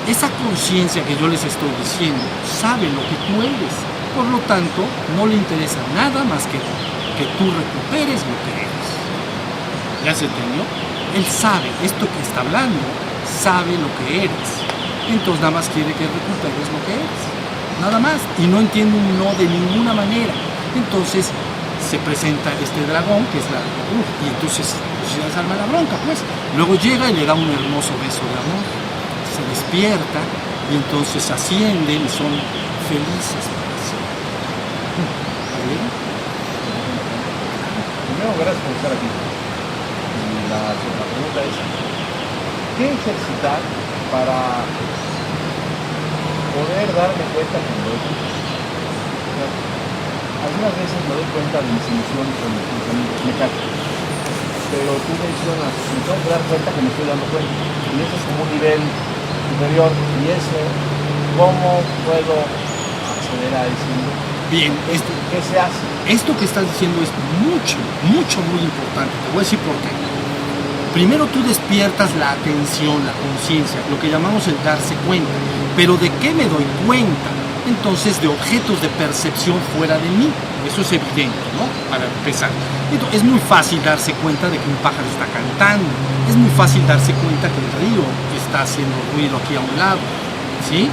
Speaker 1: Esa conciencia que yo les estoy diciendo sabe lo que tú eres, por lo tanto no le interesa nada más que tú recuperes lo que eres. ¿Ya se entendió? Él sabe, esto que está hablando, sabe lo que eres. Entonces nada más quiere que recuperes lo que eres. Nada más. Y no entiende un no de ninguna manera. Entonces se presenta este dragón, que es la bruja, y entonces pues, ya se arma la bronca, pues. Luego llega y le da un hermoso beso de amor. Se despierta y entonces ascienden y son felices para siempre.
Speaker 4: Primero, gracias por estar aquí. La segunda pregunta es, ¿qué ejercitar para poder darme cuenta cuando algunas veces me doy cuenta de mis emociones o mis pensamientos, me callo? Pero tú mencionas, me tengo que dar cuenta que me estoy dando cuenta. Y eso es como un nivel superior. Y eso, ¿cómo puedo acceder a ese nivel?
Speaker 1: Bien,
Speaker 4: ¿Qué se hace?
Speaker 1: esto que estás diciendo es muy importante. Te voy a decir por qué. Primero tú despiertas la atención, la conciencia, lo que llamamos el darse cuenta. Pero ¿de qué me doy cuenta? Entonces, de objetos de percepción fuera de mí. Eso es evidente, ¿no? Para empezar. Entonces, es muy fácil darse cuenta de que un pájaro está cantando. Es muy fácil darse cuenta que el río está haciendo ruido aquí a un lado, ¿sí?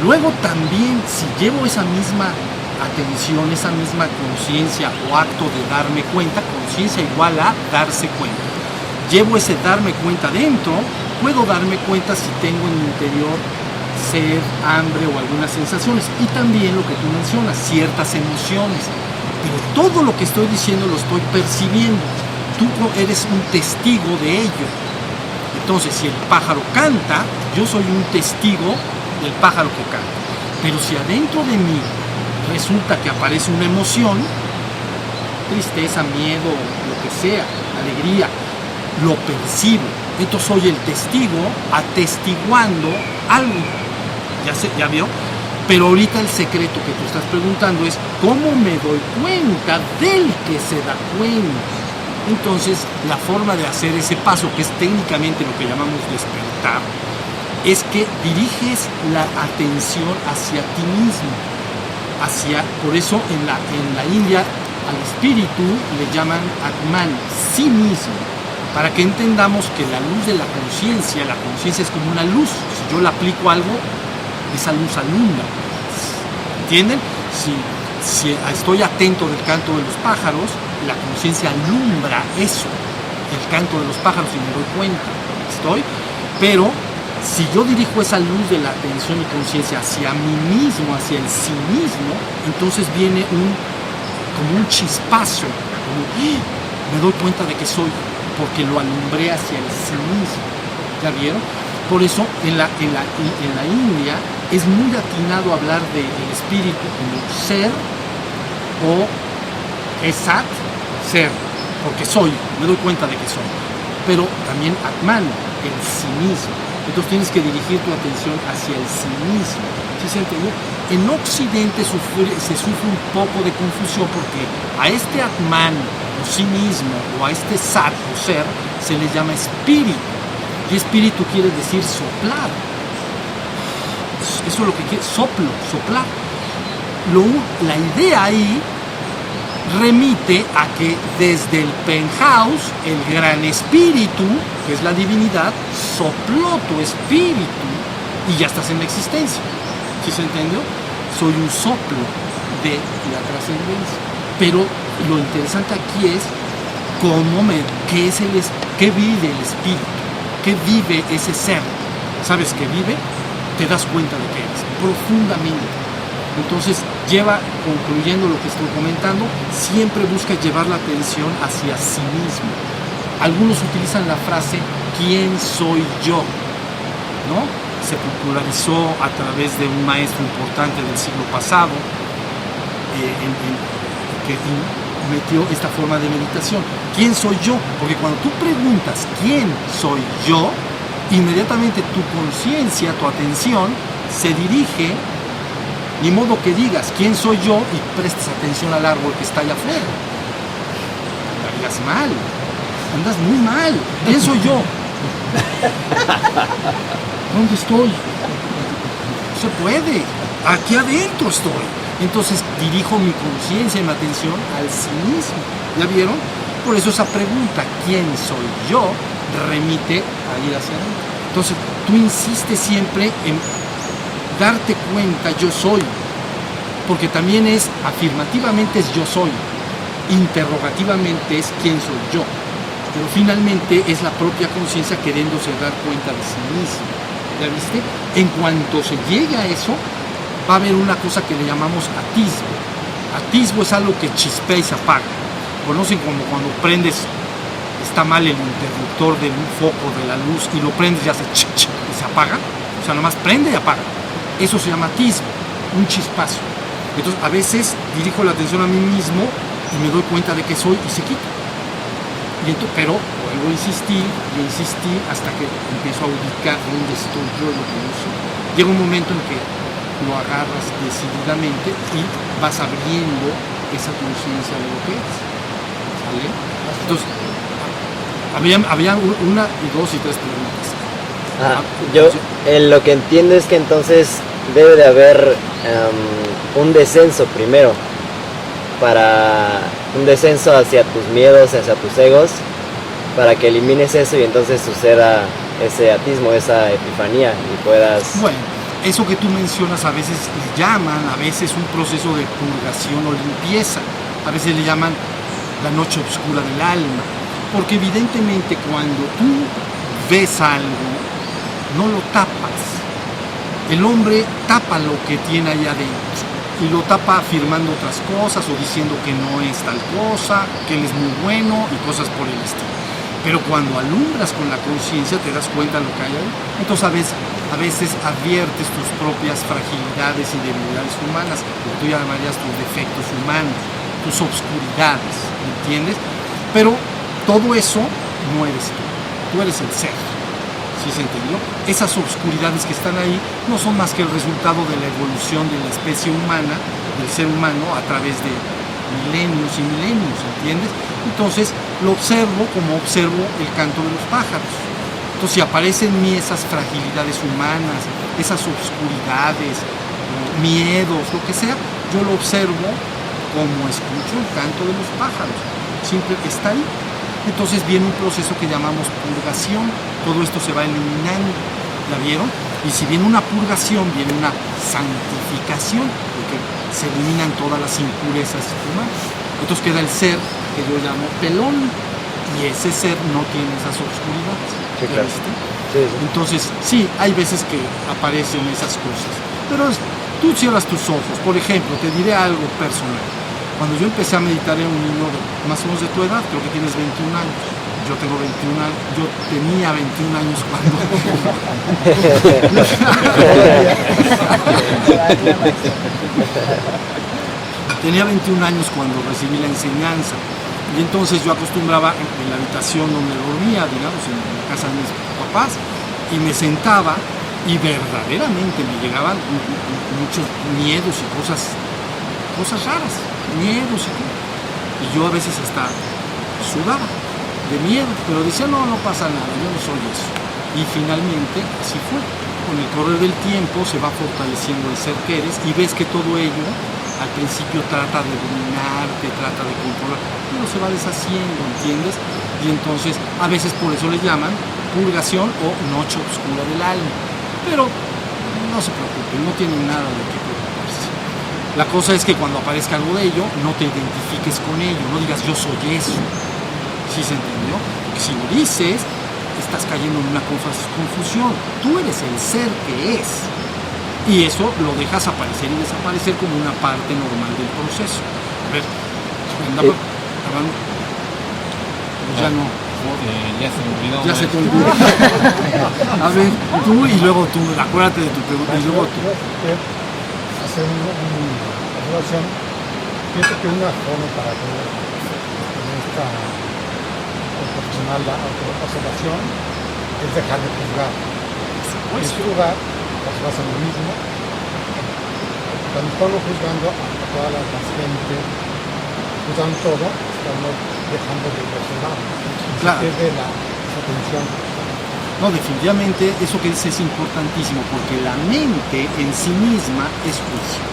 Speaker 1: Luego también, si llevo esa misma atención, esa misma conciencia o acto de darme cuenta, conciencia igual a darse cuenta. Llevo ese darme cuenta dentro, puedo darme cuenta si tengo en mi interior sed, hambre o algunas sensaciones. Y también lo que tú mencionas, ciertas emociones. Pero todo lo que estoy diciendo lo estoy percibiendo. Tú eres un testigo de ello. Entonces, si el pájaro canta, yo soy un testigo del pájaro que canta. Pero si adentro de mí resulta que aparece una emoción, tristeza, miedo, lo que sea, alegría, lo percibo. Entonces soy el testigo atestiguando algo. ¿Ya vio? Pero ahorita el secreto que tú estás preguntando es ¿cómo me doy cuenta del que se da cuenta? Entonces la forma de hacer ese paso, que es técnicamente lo que llamamos despertar, es que diriges la atención hacia ti mismo. Por eso en la India al espíritu le llaman Atman, sí mismo, para que entendamos que la luz de la conciencia es como una luz. Si yo le aplico algo, esa luz alumbra. ¿Entienden? Si estoy atento del canto de los pájaros, la conciencia alumbra eso, el canto de los pájaros, y me doy cuenta. Pero si yo dirijo esa luz de la atención y conciencia hacia mí mismo, hacia el sí mismo, entonces viene como un chispazo, como, ¡ah! Me doy cuenta de que soy, porque lo alumbré hacia el sí mismo. ¿Ya vieron? Por eso en la India es muy atinado hablar del espíritu como ser o esat, ser, porque soy, me doy cuenta de que soy. Pero también Atman, el sí mismo. Entonces tienes que dirigir tu atención hacia el sí mismo. ¿Sí se entendió? En Occidente se sufre un poco de confusión porque a este Atman o sí mismo o a este Sat o ser se le llama espíritu. Y espíritu quiere decir soplar. Eso es lo que quiere, soplar. La idea ahí remite a que desde el penthouse, el gran espíritu, que es la divinidad, sopló tu espíritu y ya estás en la existencia. ¿Sí se entendió? Soy un soplo de la trascendencia. Pero lo interesante aquí es qué vive el espíritu, qué vive ese ser. ¿Sabes qué vive? Te das cuenta de qué eres, profundamente. Entonces, concluyendo lo que estoy comentando, siempre busca llevar la atención hacia sí mismo. Algunos utilizan la frase ¿quién soy yo? ¿No? Se popularizó a través de un maestro importante del siglo pasado que metió esta forma de meditación. ¿Quién soy yo? Porque cuando tú preguntas ¿quién soy yo?, inmediatamente tu conciencia, tu atención se dirige. Ni modo que digas quién soy yo y prestes atención al árbol que está allá afuera. Andarías mal, andas muy mal. ¿Quién soy yo? ¿Dónde estoy? No se puede. Aquí adentro estoy. Entonces dirijo mi conciencia y mi atención al sí mismo. ¿Ya vieron? Por eso esa pregunta, ¿quién soy yo?, remite a ir hacia adentro. Entonces tú insistes siempre en darte cuenta, yo soy, porque también afirmativamente es yo soy, interrogativamente es quién soy yo, pero finalmente es la propia conciencia queriéndose dar cuenta de sí misma. ¿Ya viste? En cuanto se llegue a eso, va a haber una cosa que le llamamos atisbo. Atisbo es algo que chispea y se apaga. Conocen como cuando prendes, está mal el interruptor de un foco de la luz y lo prendes y hace chic, chic, y se apaga. O sea, nomás prende y apaga. Eso se llama atisbo, un chispazo. Entonces, a veces dirijo la atención a mí mismo y me doy cuenta de que soy y se quita. Pero vuelvo a insistir y insistir hasta que empiezo a ubicar dónde estoy yo, lo que yo soy. Llega un momento en que lo agarras decididamente y vas abriendo esa conciencia de lo que es. ¿Vale? Entonces, había una y dos y tres preguntas.
Speaker 5: Lo que entiendo es que entonces debe de haber un descenso primero, un descenso hacia tus miedos, hacia tus egos, para que elimines eso y entonces suceda ese atismo, esa epifanía y puedas...
Speaker 1: Bueno, eso que tú mencionas a veces le llaman, a veces un proceso de purgación o limpieza, a veces le llaman la noche oscura del alma, porque evidentemente cuando tú ves algo, no lo tapas. El hombre tapa lo que tiene allá adentro y lo tapa afirmando otras cosas o diciendo que no es tal cosa, que él es muy bueno y cosas por el estilo. Pero cuando alumbras con la conciencia te das cuenta de lo que hay ahí. Entonces a veces adviertes tus propias fragilidades y debilidades humanas, lo que tú llamarías tus defectos humanos, tus obscuridades, ¿entiendes? Pero todo eso no eres tú eres el ser. ¿Sí se entendió? Esas obscuridades que están ahí no son más que el resultado de la evolución de la especie humana, del ser humano, a través de milenios y milenios, ¿entiendes? Entonces lo observo como observo el canto de los pájaros. Entonces si aparecen en mí esas fragilidades humanas, esas obscuridades, miedos, lo que sea, yo lo observo como escucho el canto de los pájaros. Siempre está ahí. Entonces viene un proceso que llamamos purgación. Todo esto se va eliminando, ¿la vieron? Y si viene una purgación, viene una santificación, porque se eliminan todas las impurezas humanas. Entonces queda el ser que yo llamo pelón, y ese ser no tiene esas oscuridades.
Speaker 5: Sí, claro.
Speaker 1: ¿Viste?
Speaker 5: Sí, sí.
Speaker 1: Entonces, sí, hay veces que aparecen esas cosas, pero tú cierras tus ojos. Por ejemplo, te diré algo personal. Cuando yo empecé a meditar en un niño más o menos de tu edad, creo que tienes 21 años. Yo tengo 21 años, yo tenía 21 años cuando... Tenía 21 años cuando recibí la enseñanza. Y entonces yo acostumbraba en la habitación donde dormía, digamos, en la casa de mis papás, y me sentaba y verdaderamente me llegaban muchos miedos y cosas raras, miedos y yo a veces hasta sudaba de miedo, pero decía no pasa nada, yo no soy eso. Y finalmente así fue. Con el correr del tiempo se va fortaleciendo el ser que eres y ves que todo ello al principio trata de dominarte, trata de controlar, pero se va deshaciendo, ¿entiendes? Y entonces a veces por eso le llaman purgación o noche oscura del alma. Pero no se preocupen, no tienen nada de qué preocuparse. La cosa es que cuando aparezca algo de ello, no te identifiques con ello, no digas yo soy eso. ¿Sí se entendió? Porque si lo dices, estás cayendo en una confusión. Tú eres el ser que es. Y eso lo dejas aparecer y desaparecer como una parte normal del proceso. A ver, andaba hablando. Pues ya no.
Speaker 6: Ya se me olvidó.
Speaker 1: Ya se te olvidó. A ver, tú y luego tú, acuérdate de tu pregunta y luego tú.
Speaker 7: Hacer una observación. Pienso que una forma para poder tener esta proporcional la autoobservación es dejar de juzgar. En su lugar, se basa en lo mismo. Cuando estamos juzgando a toda la gente, juzgando todo, estamos dejando de observar.
Speaker 1: Claro.
Speaker 7: Se pierde esa atención.
Speaker 1: No, definitivamente eso que dices es importantísimo porque la mente en sí misma es juicio.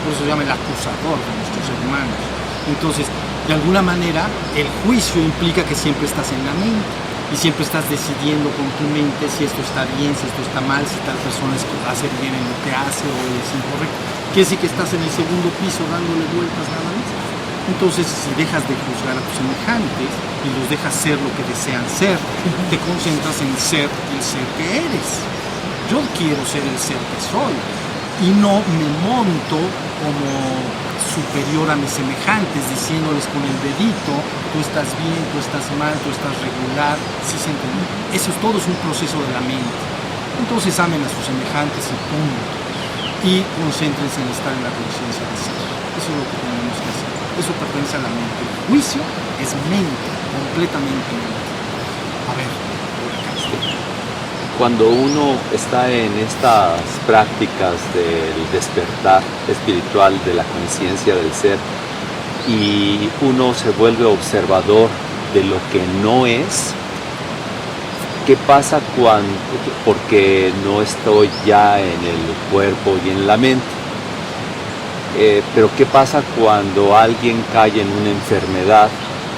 Speaker 1: Por eso se llama el acusador de nuestros hermanos. Entonces, de alguna manera, el juicio implica que siempre estás en la mente y siempre estás decidiendo con tu mente si esto está bien, si esto está mal, si tal persona hace bien en lo que hace o es incorrecto. Quiere decir que estás en el segundo piso dándole vueltas nada más. Entonces, si dejas de juzgar a tus semejantes y los dejas ser lo que desean ser, te concentras en ser el ser que eres. Yo quiero ser el ser que soy y no me monto como superior a mis semejantes, diciéndoles con el dedito, tú estás bien, tú estás mal, tú estás regular, ¿sí se entiende? Eso es todo, es un proceso de la mente. Entonces amen a sus semejantes y punto. Y concéntrense en estar en la conciencia de ser. Eso es lo que tenemos que hacer. Eso pertenece a la mente. El juicio es mente, completamente mente. A ver, por acá.
Speaker 8: Cuando uno está en estas prácticas del despertar espiritual de la conciencia del ser y uno se vuelve observador de lo que no es, ¿qué pasa cuando, porque no estoy ya en el cuerpo y en la mente? Pero ¿qué pasa cuando alguien cae en una enfermedad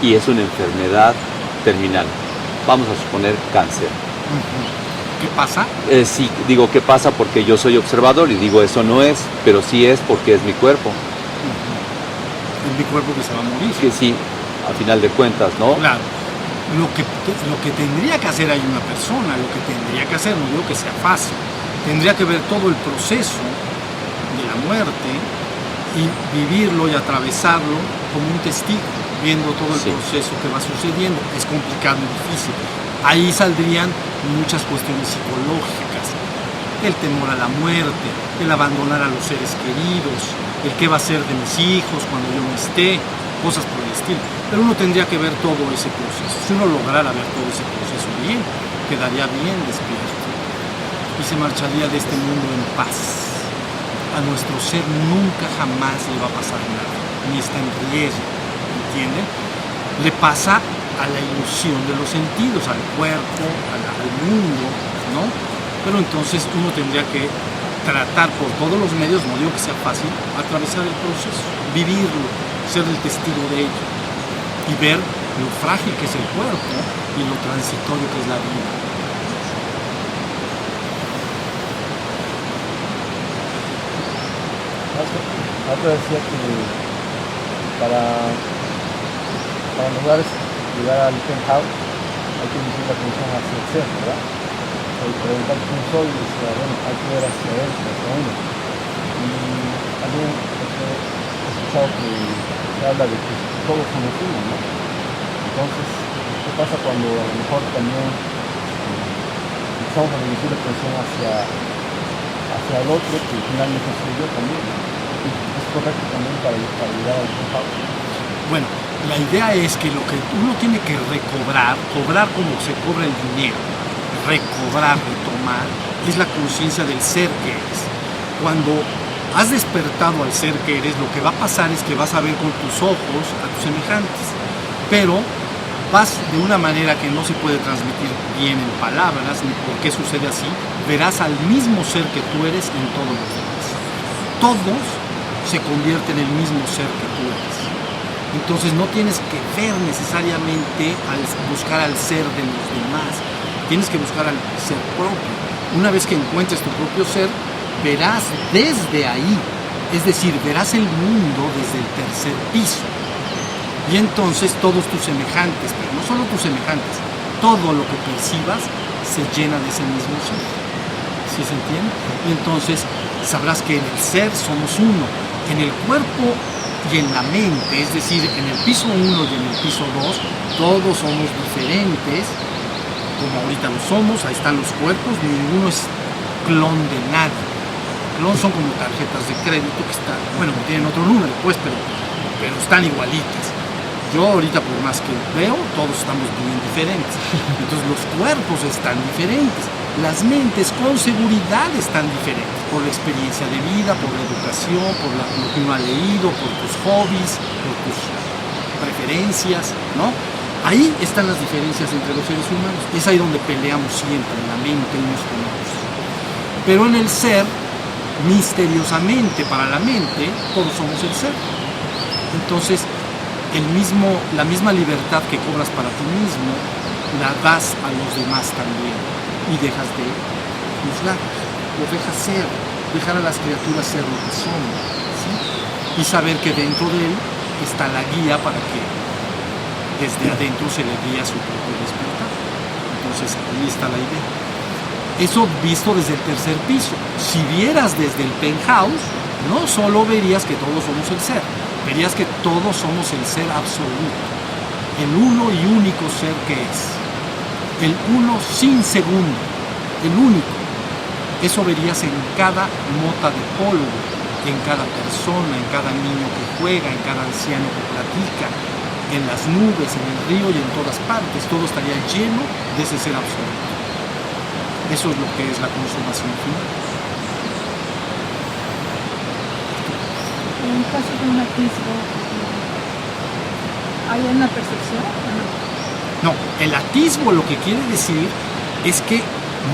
Speaker 8: y es una enfermedad terminal? Vamos a suponer cáncer.
Speaker 1: ¿Qué pasa?
Speaker 8: Sí, digo, ¿qué pasa? Porque yo soy observador y digo, eso no es, pero sí es porque es mi cuerpo.
Speaker 1: Es mi cuerpo que se va a morir.
Speaker 8: Que sí, a final de cuentas, ¿no?
Speaker 1: Claro. Lo que tendría que hacer ahí una persona, lo que tendría que hacer, no digo que sea fácil, tendría que ver todo el proceso de la muerte y vivirlo y atravesarlo como un testigo, viendo todo el proceso que va sucediendo. Es complicado y difícil. Ahí saldrían muchas cuestiones psicológicas, el temor a la muerte, el abandonar a los seres queridos, el qué va a ser de mis hijos cuando yo no esté, cosas por el estilo. Pero uno tendría que ver todo ese proceso. Si uno lograra ver todo ese proceso bien, quedaría bien despierto y se marcharía de este mundo en paz. A nuestro ser nunca jamás le va a pasar nada, ni está en riesgo, ¿entienden? Le pasa a la ilusión de los sentidos, al cuerpo, al mundo, ¿no? Pero entonces uno tendría que tratar por todos los medios, no digo que sea fácil, atravesar el proceso, vivirlo, ser el testigo de ello y ver lo frágil que es el cuerpo y lo transitorio que es la vida.
Speaker 4: Otro decía que para lograr llegar al penthouse hay que dirigir la atención hacia el ser, ¿verdad? preguntar quién soy, y decía, bueno, hay que ver hacia adentro, hacia uno. Y también he escuchado que se habla de que todos somos uno, ¿no? Entonces, ¿qué pasa cuando a lo mejor también empezamos a dirigir la atención hacia el otro, que finalmente soy yo también, ¿no? Es correcto también para llegar al penthouse?
Speaker 1: Bueno, la idea es que lo que uno tiene que recobrar, cobrar como se cobra el dinero, recobrar, retomar, es la conciencia del ser que eres. Cuando has despertado al ser que eres, lo que va a pasar es que vas a ver con tus ojos a tus semejantes, pero vas de una manera que no se puede transmitir bien en palabras, ni por qué sucede así, verás al mismo ser que tú eres en todos los demás. Todos se convierten en el mismo ser que tú eres. Entonces no tienes que ver necesariamente al buscar al ser de los demás, tienes que buscar al ser propio. Una vez que encuentres tu propio ser, verás desde ahí, es decir, verás el mundo desde el tercer piso. Y entonces todos tus semejantes, pero no solo tus semejantes, todo lo que percibas se llena de ese mismo ser. ¿Sí se entiende? Y entonces sabrás que en el ser somos uno, en el cuerpo y en la mente, es decir, en el piso 1 y en el piso 2, todos somos diferentes, como ahorita lo somos, ahí están los cuerpos, ninguno es clon de nadie. Clon son como tarjetas de crédito que están, bueno, tienen otro número, pues, pero están igualitas. Yo ahorita, por más que veo, todos estamos bien diferentes. Entonces los cuerpos están diferentes. Las mentes con seguridad están diferentes por la experiencia de vida, por la educación, por lo que uno ha leído, por tus hobbies, por tus preferencias, ¿no? Ahí están las diferencias entre los seres humanos. Es ahí donde peleamos siempre, en la mente unos con otros. Pero en el ser, misteriosamente para la mente, todos somos el ser. Entonces, la misma libertad que cobras para ti mismo, la das a los demás también. Y dejas de juzgarlos, los dejas ser, dejar a las criaturas ser lo que son, ¿sí? Y saber que dentro de él está la guía para que desde adentro se le guíe a su propio despertar. Entonces ahí está la idea. Eso visto desde el tercer piso. Si vieras desde el penthouse, no solo verías que todos somos el ser, verías que todos somos el ser absoluto, el uno y único ser que es. El uno sin segundo, el único. Eso verías en cada mota de polvo, en cada persona, en cada niño que juega, en cada anciano que platica, en las nubes, en el río y en todas partes. Todo estaría lleno de ese ser absoluto. Eso es lo que es la consumación final.
Speaker 9: En caso de un atisbo, ¿hay una percepción o no?
Speaker 1: No, el atisbo lo que quiere decir es que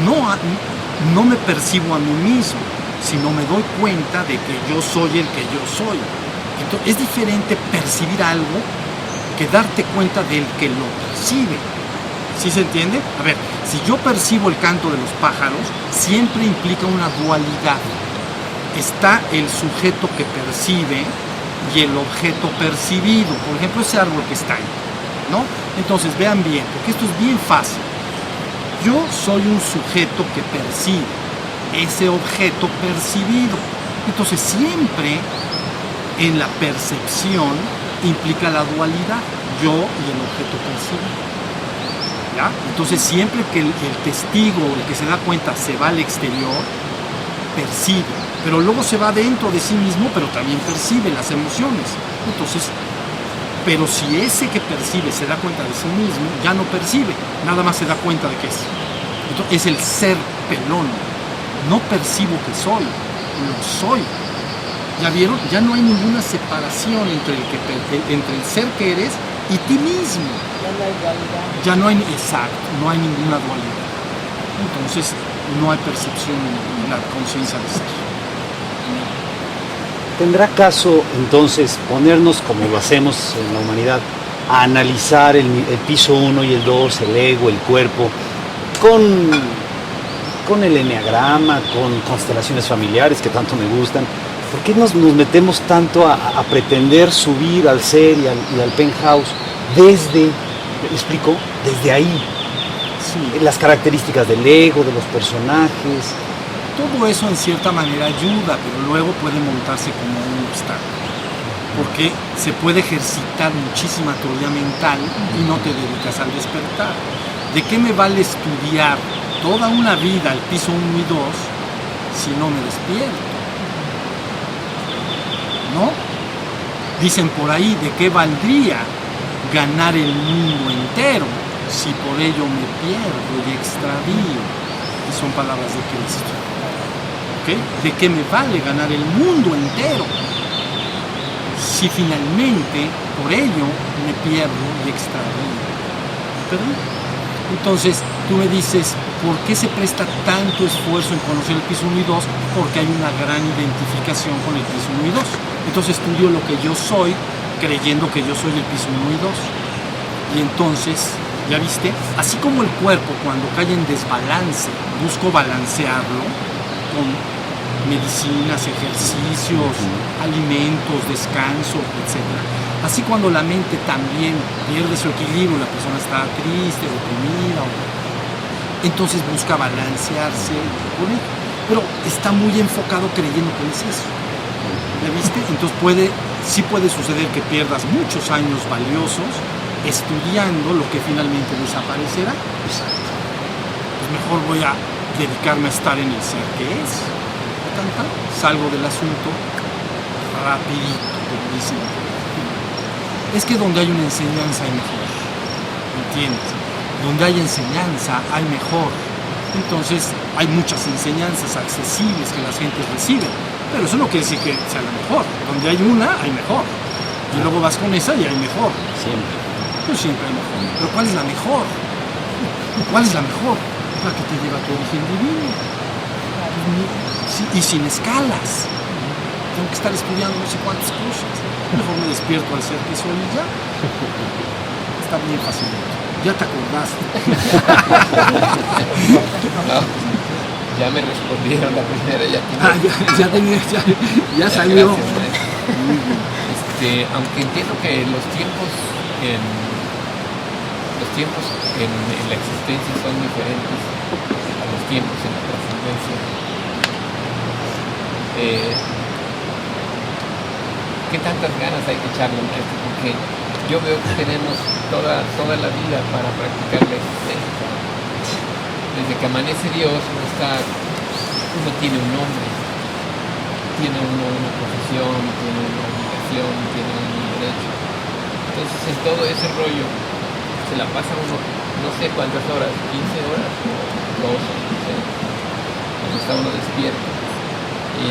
Speaker 1: no me percibo a mí mismo, sino me doy cuenta de que yo soy el que yo soy. Entonces, es diferente percibir algo que darte cuenta del que lo percibe. ¿Sí se entiende? A ver, si yo percibo el canto de los pájaros, siempre implica una dualidad. Está el sujeto que percibe y el objeto percibido. Por ejemplo, ese árbol que está ahí, ¿no? Entonces, vean bien, porque esto es bien fácil. Yo soy un sujeto que percibe, ese objeto percibido. Entonces, siempre en la percepción implica la dualidad, yo y el objeto percibido. ¿Ya? Entonces, siempre que el testigo, el que se da cuenta, se va al exterior, percibe, pero luego se va dentro de sí mismo, pero también percibe las emociones. Entonces, pero si ese que percibe se da cuenta de sí mismo, ya no percibe, nada más se da cuenta de que es. Entonces, es el ser pelón. No percibo que soy, lo soy. ¿Ya vieron? Ya no hay ninguna separación entre el ser que eres y ti mismo.
Speaker 2: Ya no hay dualidad.
Speaker 1: Ya no hay, exacto, no hay ninguna dualidad. Entonces, no hay percepción en la conciencia de ser.
Speaker 10: ¿Tendrá caso entonces ponernos, como lo hacemos en la humanidad, a analizar el piso 1 y el 2, el ego, el cuerpo, con el eneagrama, con constelaciones familiares que tanto me gustan? ¿Por qué nos metemos tanto a pretender subir al ser y al penthouse desde, ¿me explico? Desde ahí.
Speaker 1: Sí.
Speaker 10: las características del ego, de los personajes.
Speaker 1: Todo eso en cierta manera ayuda, pero luego puede montarse como un obstáculo. Porque se puede ejercitar muchísima teoría mental y no te dedicas al despertar. ¿De qué me vale estudiar toda una vida el piso 1 y 2 si no me despierto? ¿No? Dicen por ahí, ¿de qué valdría ganar el mundo entero si por ello me pierdo y extravío? Y son palabras de Cristo. ¿Okay? ¿De qué me vale ganar el mundo entero si finalmente por ello me pierdo y extravío? ¿Perdón? Entonces tú me dices, ¿por qué se presta tanto esfuerzo en conocer el piso 1 y 2? Porque hay una gran identificación con el piso 1 y 2. Entonces estudio lo que yo soy, creyendo que yo soy el piso 1 y 2. Y entonces, ¿ya viste? Así como el cuerpo cuando cae en desbalance, busco balancearlo con medicinas, ejercicios, alimentos, descanso, etc. Así cuando la mente también pierde su equilibrio, la persona está triste, deprimida, entonces busca balancearse con él. Pero está muy enfocado creyendo que es eso. ¿Ya viste? Entonces sí puede suceder que pierdas muchos años valiosos estudiando lo que finalmente desaparecerá. Pues mejor voy a dedicarme a estar en el ser que es. Salgo del asunto rapidito, como dicen. Es que donde hay una enseñanza hay mejor, ¿entiendes? Donde hay enseñanza hay mejor. Entonces hay muchas enseñanzas accesibles que las gentes reciben, pero eso no quiere decir que sea la mejor. Donde hay una hay mejor, y luego vas con esa y hay mejor.
Speaker 10: Siempre.
Speaker 1: Pues siempre hay mejor. Pero ¿cuál es la mejor? ¿Cuál es la mejor? Es la que te lleva a tu origen divino. Y sin escalas. Tengo que estar estudiando no sé cuántas cosas. Mejor me despierto al ser que soy y ya. Está bien fácil. Ya te acordaste.
Speaker 6: No, ya me respondieron la primera. Ya
Speaker 1: salió.
Speaker 6: Gracias, aunque entiendo que los tiempos en la existencia son diferentes a los tiempos en la trascendencia. ¿Qué tantas ganas hay que echarle, maestro? Porque yo veo que tenemos toda la vida para practicar la existencia. Desde que amanece Dios, uno tiene un nombre, tiene uno una profesión, tiene una obligación, tiene un derecho. Entonces en todo ese rollo se la pasa uno, no sé cuántas horas, 15 horas o 12, no sé, cuando está uno despierto. ¿Qué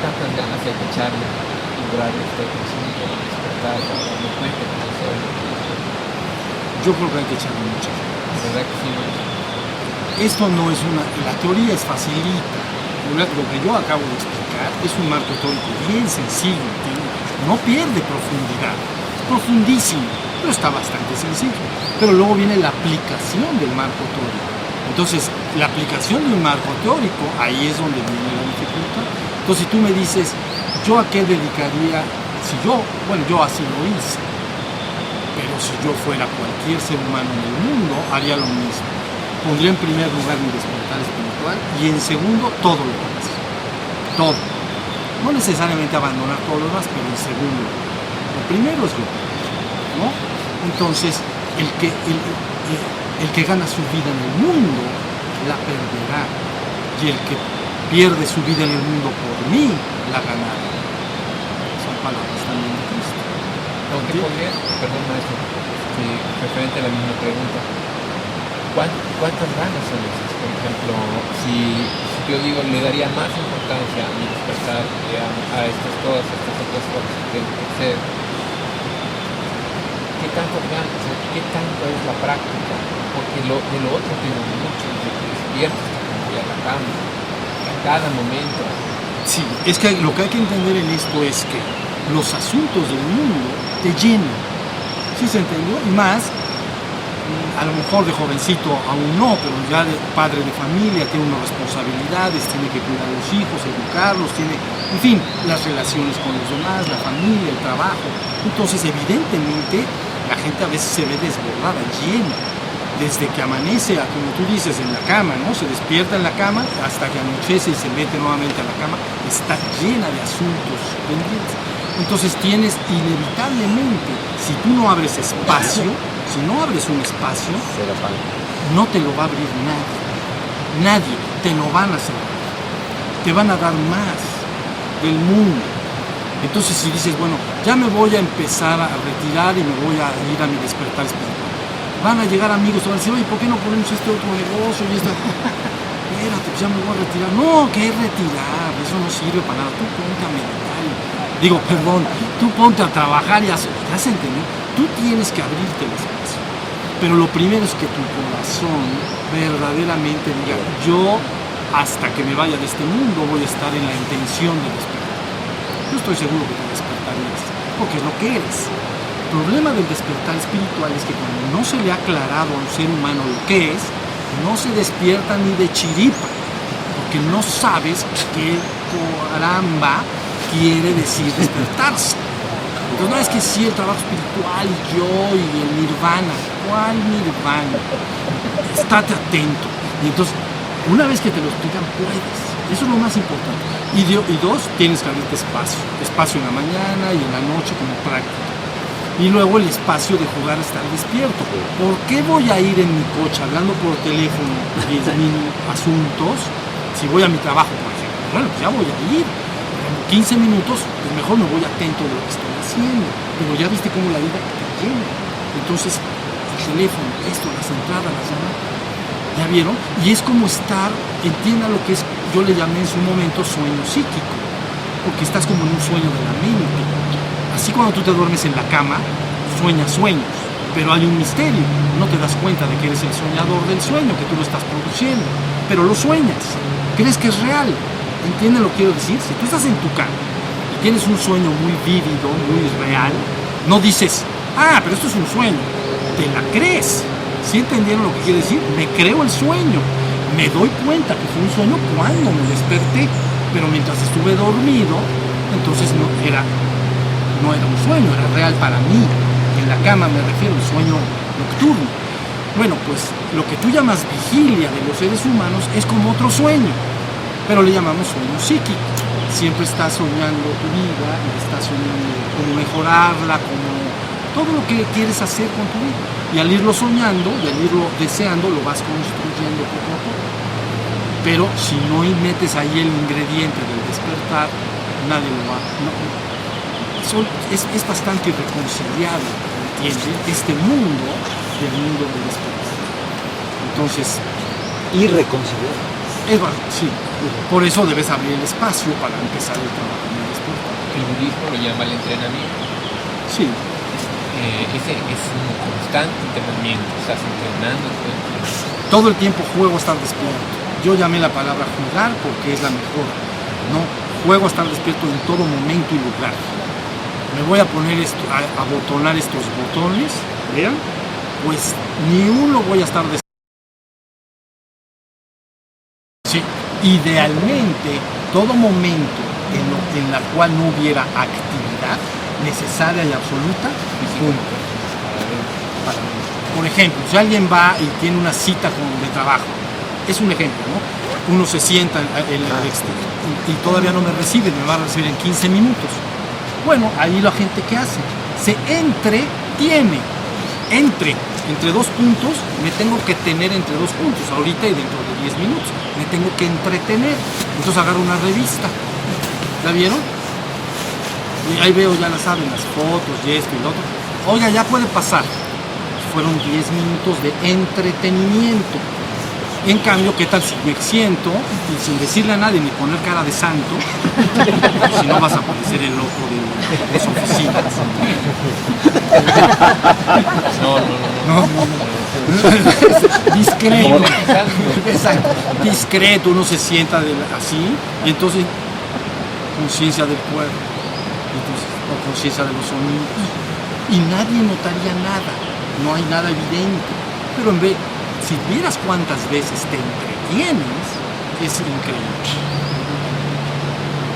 Speaker 6: tantas ganas hay que echarle a lograr este crecimiento, despertar, para darme cuenta que no soy?
Speaker 1: Yo creo que hay que echarle muchas ganas.
Speaker 6: ¿Verdad que sí, maestro?
Speaker 1: Esto no es la teoría es facilita. Lo que yo acabo de explicar es un marco teórico bien sencillo, ¿entiendes? No pierde profundidad, es profundísimo, pero está bastante sencillo. Pero luego viene la aplicación del marco teórico. Entonces, la aplicación de un marco teórico, ahí es donde viene la dificultad. Entonces, si tú me dices, ¿yo a qué dedicaría? Yo así lo hice, pero si yo fuera cualquier ser humano en el mundo, haría lo mismo. Pondría en primer lugar mi despertar espiritual y en segundo, todo lo demás. Todo. No necesariamente abandonar todo lo demás, pero en segundo. Lo primero es lo ¿no? Entonces, el que gana su vida en el mundo, la perderá. Y el que pierde su vida en el mundo por mí, la ganará. Son palabras también de Cristo.
Speaker 6: Aunque podría, perdón maestro, referente a la misma pregunta, ¿cuántas ganas son esas? Por ejemplo, si yo digo, le daría más importancia a mi despertar que a todas estas otras cosas que tengo que hacer, ¿qué tantas ganas, qué tanto es la práctica? Porque de lo otro tengo mucho, desde que despierto hasta que voy a la cama, a cada momento.
Speaker 1: Sí, es que lo que hay que entender en esto es que los asuntos del mundo te llenan. ¿Sí se entendió? Y más, a lo mejor de jovencito aún no, pero ya de padre de familia tiene unas responsabilidades, tiene que cuidar a los hijos, educarlos, tiene, en fin, las relaciones con los demás, la familia, el trabajo. Entonces, evidentemente, La gente a veces se ve desbordada, llena. Desde que amanece, como tú dices, en la cama, ¿no? Se despierta en la cama hasta que anochece y se mete nuevamente a la cama, está llena de asuntos pendientes. Entonces tienes inevitablemente, si tú no abres espacio, si no abres un espacio, no te lo va a abrir nadie, te lo van a hacer, te van a dar más del mundo. Entonces si dices, bueno, ya me voy a empezar a retirar y me voy a ir a mi despertar espiritual, van a llegar amigos, te van a decir, oye, ¿por qué no ponemos este otro negocio? Y esta... Espérate, pues ya me voy a retirar. No, ¿qué retirar? Eso no sirve para nada. Tú ponte a meditar. Tú ponte a trabajar y ¿ya se entendió? Tú tienes que abrirte el espacio. Pero lo primero es que tu corazón verdaderamente diga, yo hasta que me vaya de este mundo voy a estar en la intención de despertar. Yo estoy seguro que te despertarías, porque es lo que eres. El problema del despertar espiritual es que cuando no se le ha aclarado a un ser humano lo que es, no se despierta ni de chiripa, porque no sabes qué caramba quiere decir despertarse. Entonces no es que sí, el trabajo espiritual y yo y el nirvana. ¿Cuál nirvana? Estate atento. Y entonces, una vez que te lo explican, puedes. Eso es lo más importante. Y dos, tienes que abrirte espacio. Espacio en la mañana y en la noche como práctica. Y luego el espacio de jugar a estar despierto. ¿Por qué voy a ir en mi coche hablando por teléfono 10.000 asuntos si voy a mi trabajo, por ejemplo? Bueno, pues ya voy a ir. En 15 minutos, pues mejor me voy atento de lo que estoy haciendo. Pero ya viste cómo la vida te llena. Entonces, el teléfono, las entradas, las llamadas, ¿ya vieron? Y es como estar, entienda lo que es, yo le llamé en su momento sueño psíquico, porque estás como en un sueño de la mente. Así cuando tú te duermes en la cama, sueñas sueños, pero hay un misterio, no te das cuenta de que eres el soñador del sueño, que tú lo estás produciendo, pero lo sueñas, crees que es real. ¿Entienden lo que quiero decir? Si tú estás en tu cama y tienes un sueño muy vívido, muy real, no dices, pero esto es un sueño, te la crees. ¿Sí entendieron lo que quiere decir? Me creo el sueño, me doy cuenta que fue un sueño cuando me desperté, pero mientras estuve dormido, entonces no era un sueño, era real para mí. En la cama me refiero al sueño nocturno. Bueno, pues lo que tú llamas vigilia de los seres humanos es como otro sueño, pero le llamamos sueño psíquico. Siempre estás soñando tu vida y estás soñando cómo mejorarla, como todo lo que quieres hacer con tu vida. Y al irlo soñando, y al irlo deseando, lo vas construyendo poco a poco. Pero si no metes ahí el ingrediente del despertar, nadie lo va a... Es bastante irreconciliable, ¿entiendes? Este mundo del mundo del despertar. Entonces...
Speaker 10: Irreconciliable.
Speaker 1: Sí, por eso debes abrir el espacio para empezar el trabajo en el despertar.
Speaker 6: El budismo lo llama el entrenamiento.
Speaker 1: Sí.
Speaker 6: Ese es un constante entrenamiento, estás entrenando
Speaker 1: todo el tiempo juego a estar despierto. Yo llamé la palabra jugar porque es la mejor. No, juego a estar despierto en todo momento y lugar. Me voy a poner a botonar estos botones, ¿vean? Pues ni uno voy a estar despierto. Sí, idealmente todo momento en la cual no hubiera actividad necesaria y absoluta, por ejemplo, si alguien va y tiene una cita de trabajo, es un ejemplo, ¿no? Uno se sienta en el exterior y todavía no me recibe, me va a recibir en 15 minutos. Bueno, ahí la gente ¿qué hace? Se entretiene, entre dos puntos, me tengo que tener entre dos puntos, ahorita y dentro de 10 minutos, me tengo que entretener. Entonces agarro una revista, ¿la vieron? Y ahí veo, ya la saben, las fotos y esto y lo otro. Oiga, ya puede pasar. Fueron 10 minutos de entretenimiento. En cambio, ¿qué tal si me siento y sin decirle a nadie ni poner cara de santo? Si no vas a parecer el loco de las oficinas. No. Discreto. Exacto. Discreto, uno se sienta así y entonces conciencia del cuerpo, entonces, o conciencia de los sonidos. Y nadie notaría nada, no hay nada evidente. Pero en vez, si vieras cuántas veces te entretienes, es increíble.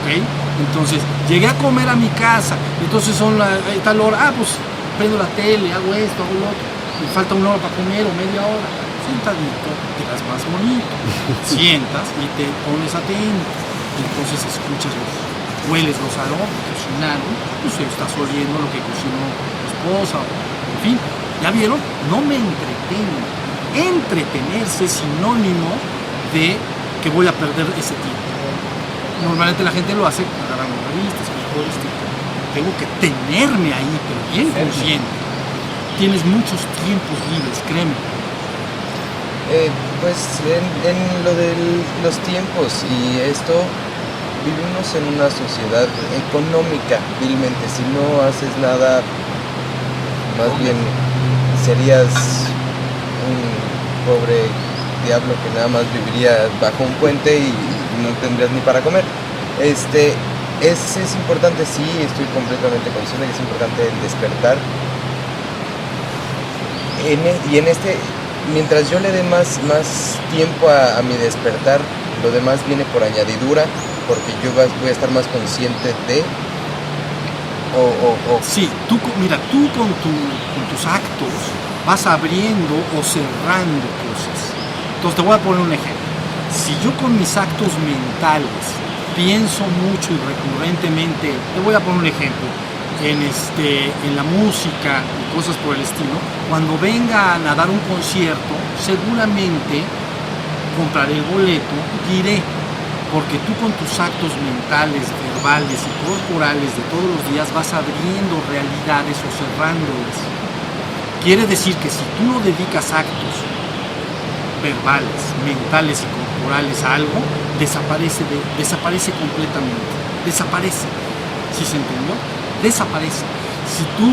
Speaker 1: ¿Ok? Entonces, llegué a comer a mi casa, entonces son tal hora, pues prendo la tele, hago esto, hago lo otro, me falta una hora para comer o media hora. Sentadito, te das más bonito, sientas y te pones atento, entonces escuchas hueles los aromas que cocinaron, pues estás oliendo lo que cocinó tu esposa, en fin, ¿ya vieron? No me entretengo. Entretenerse es sinónimo de que voy a perder ese tiempo. Normalmente la gente lo hace agarrando revistas, mejores tiempos. Tengo que tenerme ahí, pero bien consciente. Tienes muchos tiempos libres, créeme.
Speaker 11: Pues en lo de los tiempos y esto, vivimos en una sociedad económica, vilmente. Si no haces nada, más bien serías un pobre diablo que nada más viviría bajo un puente y no tendrías ni para comer. Es importante, sí, estoy completamente consciente que es importante el despertar. Mientras yo le dé más tiempo a mi despertar, lo demás viene por añadidura, porque yo voy a estar más consciente de...
Speaker 1: Sí, tú con tus actos vas abriendo o cerrando cosas. Entonces te voy a poner un ejemplo. Si yo con mis actos mentales pienso mucho y recurrentemente, te voy a poner un ejemplo, en la música y cosas por el estilo, cuando vengan a dar un concierto, seguramente compraré el boleto y iré, porque tú con tus actos mentales, verbales y corporales de todos los días vas abriendo realidades o cerrándolas. Quiere decir que si tú no dedicas actos verbales, mentales y corporales a algo, desaparece completamente, desaparece. ¿Sí se entendió? Desaparece. Si tú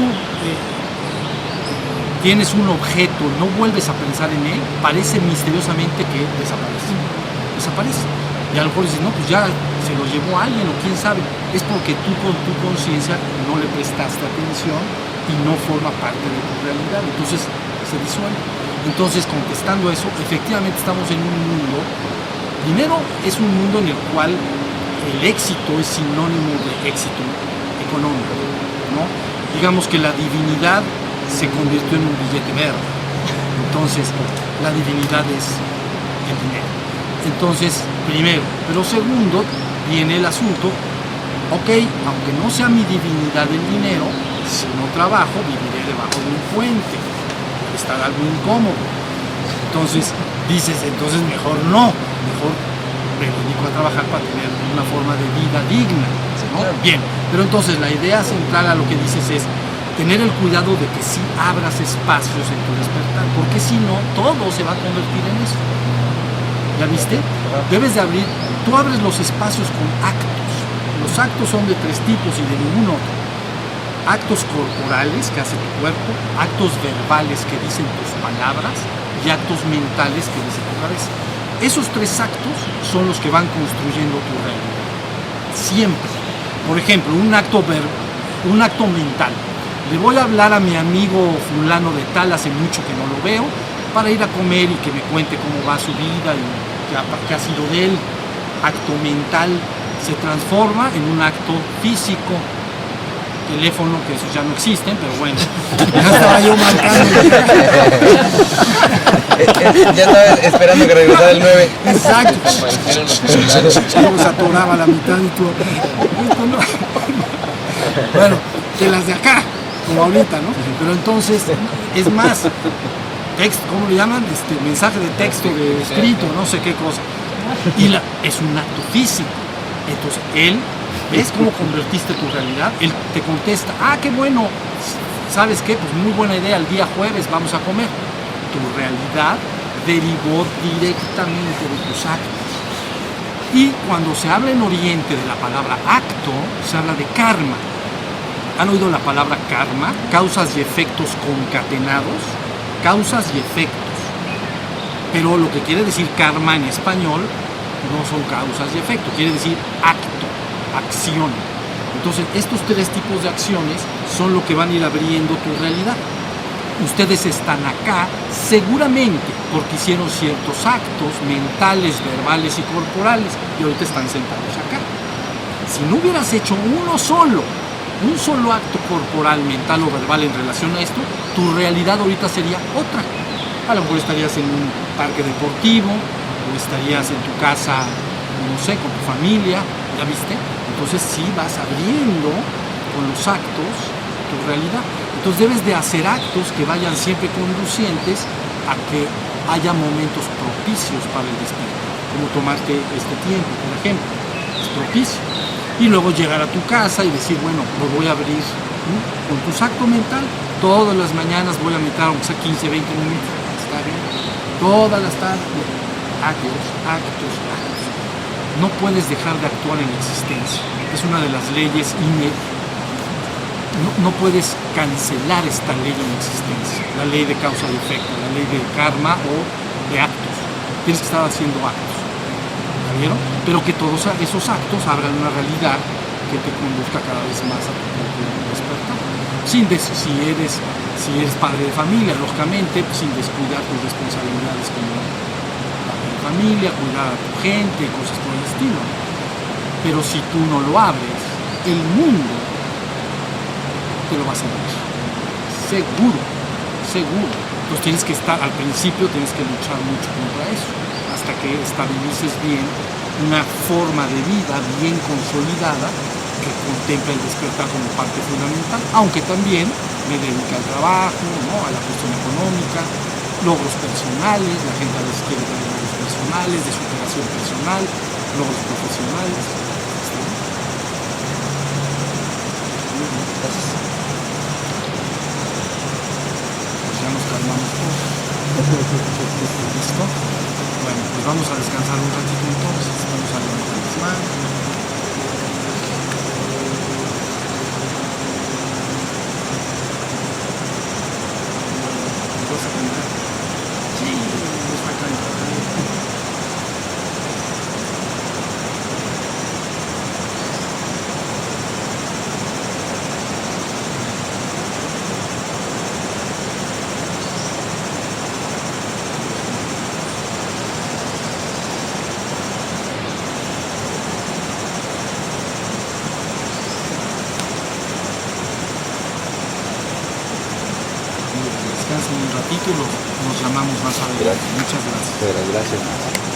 Speaker 1: tienes un objeto, no vuelves a pensar en él, parece misteriosamente que desaparece. Y a lo mejor dices, no, pues ya se lo llevó alguien o quién sabe. Es porque tú con tu conciencia no le prestaste atención y no forma parte de tu realidad. Entonces se disuelve. Entonces, contestando eso, efectivamente estamos en un mundo, primero es un mundo en el cual el éxito es sinónimo de éxito económico, ¿no? Digamos que la divinidad se convirtió en un billete verde. Entonces, la divinidad es el dinero. Entonces, primero, pero segundo, viene el asunto, ok, aunque no sea mi divinidad el dinero, si no trabajo, viviré debajo de un puente, estar algo incómodo. Entonces, dices, entonces mejor no, mejor me dedico a trabajar para tener una forma de vida digna, ¿no? Bien, pero entonces la idea central a lo que dices es tener el cuidado de que sí abras espacios en tu despertar, porque si no, todo se va a convertir en eso. ¿Ya viste? Debes de abrir, tú abres los espacios con actos. Los actos son de tres tipos y de ningún otro. Actos corporales que hace tu cuerpo, actos verbales que dicen tus palabras y actos mentales que dice tu cabeza. Esos tres actos son los que van construyendo tu realidad. Siempre. Por ejemplo, un acto mental. Le voy a hablar a mi amigo fulano de tal, hace mucho que no lo veo, para ir a comer y que me cuente cómo va su vida y qué ha sido de él. Acto mental se transforma en un acto físico. Teléfono, que esos ya no existen, pero bueno, ya estaba yo marcando.
Speaker 11: Ya estaba esperando que regresara el 9.
Speaker 1: Exacto. Luego se atoraba la mitad y tú. Esto no. Bueno, que las de acá, como ahorita, ¿no? Pero entonces, es más, texto, ¿cómo le llaman? Mensaje de texto, de escrito, no sé qué cosa. Y es un acto físico. Entonces, ¿ves cómo convertiste tu realidad? Él te contesta, qué bueno, ¿sabes qué? Pues muy buena idea, el día jueves vamos a comer. Tu realidad derivó directamente de tus actos. Y cuando se habla en Oriente de la palabra acto, se habla de karma. ¿Han oído la palabra karma? Causas y efectos concatenados. Causas y efectos. Pero lo que quiere decir karma en español no son causas y efectos, quiere decir acto, acción. Entonces, estos tres tipos de acciones son lo que van a ir abriendo tu realidad. Ustedes están acá seguramente porque hicieron ciertos actos mentales, verbales y corporales y ahorita están sentados acá. Si no hubieras hecho uno solo un solo acto corporal, mental o verbal en relación a esto, tu realidad ahorita sería otra. A lo mejor estarías en un parque deportivo o estarías en tu casa, no sé, con tu familia, ¿ya viste? Entonces sí vas abriendo con los actos tu realidad. Entonces debes de hacer actos que vayan siempre conducientes a que haya momentos propicios para el despertar, como tomarte este tiempo, por ejemplo, es propicio. Y luego llegar a tu casa y decir, bueno, lo voy a abrir, ¿no? Con tu acto mental, todas las mañanas voy a meter, aunque sea 15, 20 minutos, está bien, todas las tardes, actos. No puedes dejar de actuar en la existencia, es una de las leyes no puedes cancelar esta ley en la existencia, la ley de causa y efecto, la ley de karma o de actos. Tienes que estar haciendo actos, ¿ya vieron? Pero que todos esos actos abran una realidad que te conduzca cada vez más a tu propio despertar. Si eres padre de familia, lógicamente, sin descuidar tus responsabilidades como padre de familia, cuidar a tu gente, cosas por el estilo. Pero si tú no lo abres, el mundo te lo vas a ver. Seguro. Entonces tienes que estar, al principio tienes que luchar mucho contra eso, hasta que estabilices bien una forma de vida bien consolidada que contempla el despertar como parte fundamental, aunque también me dedica al trabajo, ¿no? A la cuestión económica, logros personales, la gente a veces quiere tener logros personales, de superación personal, logros profesionales. Gracias. Ya nos calmamos todos. ¿Listo? Bueno, pues vamos a descansar un ratito entonces. Vamos a levantar las manos. ¿Vas a cantar? Sí, nos va a cantar. Descansen un ratito y nos llamamos más adelante. Muchas gracias.
Speaker 8: Gracias.